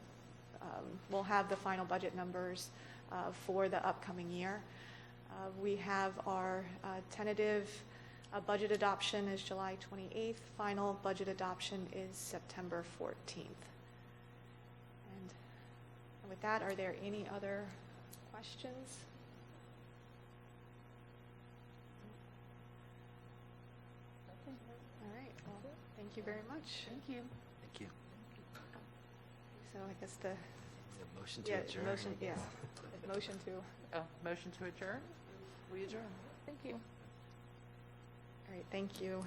[SPEAKER 3] final budget numbers for the upcoming year. We have our tentative budget adoption is July 28th. Final budget adoption is September 14th. And with that, are there any other questions? All right. Well, thank you very much.
[SPEAKER 1] Thank you.
[SPEAKER 4] Thank you.
[SPEAKER 3] So I guess the
[SPEAKER 4] Is it a motion to adjourn?
[SPEAKER 3] motion, yes, motion to.
[SPEAKER 1] Oh, motion to adjourn?
[SPEAKER 6] We adjourn.
[SPEAKER 1] Thank you.
[SPEAKER 3] All right, thank you.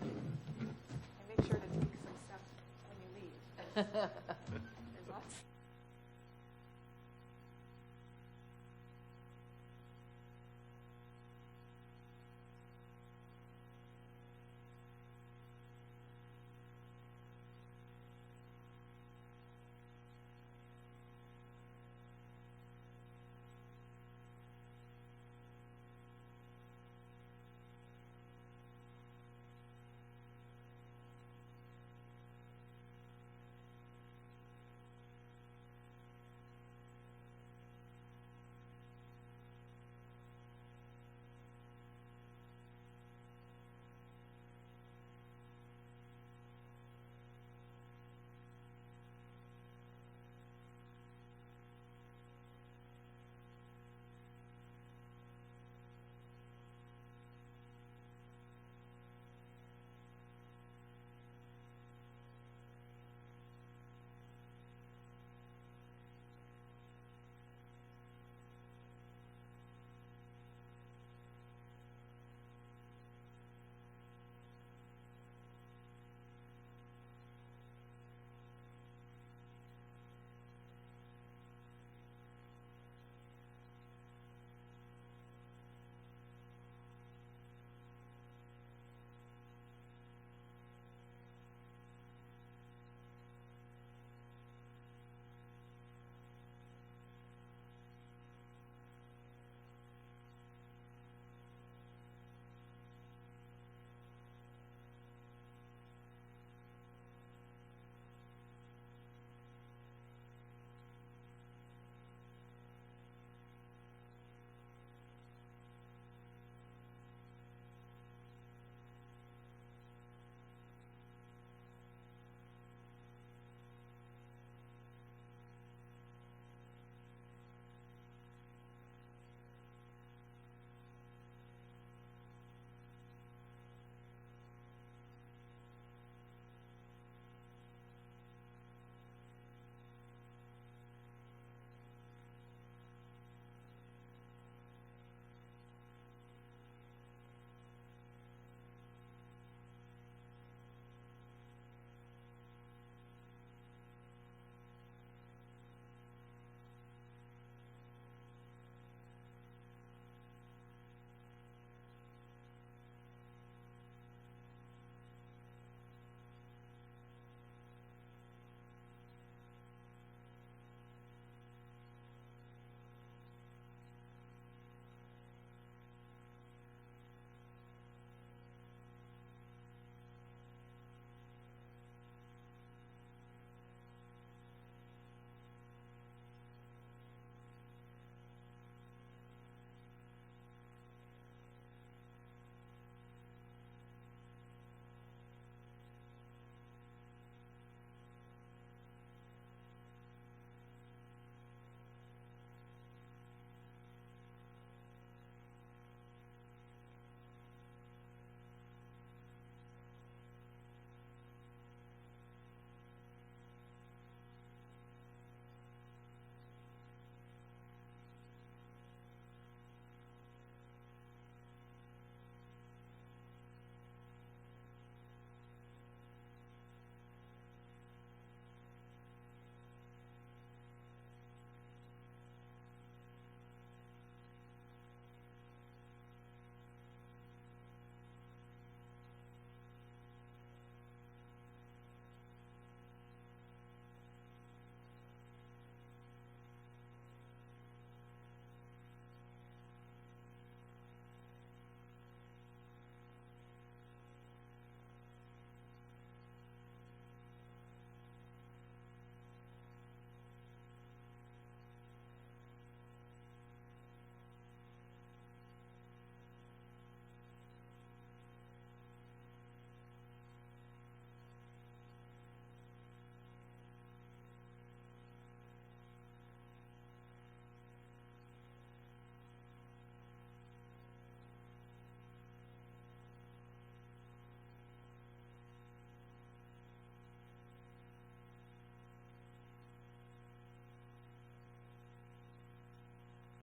[SPEAKER 3] And make sure to take some stuff when you leave.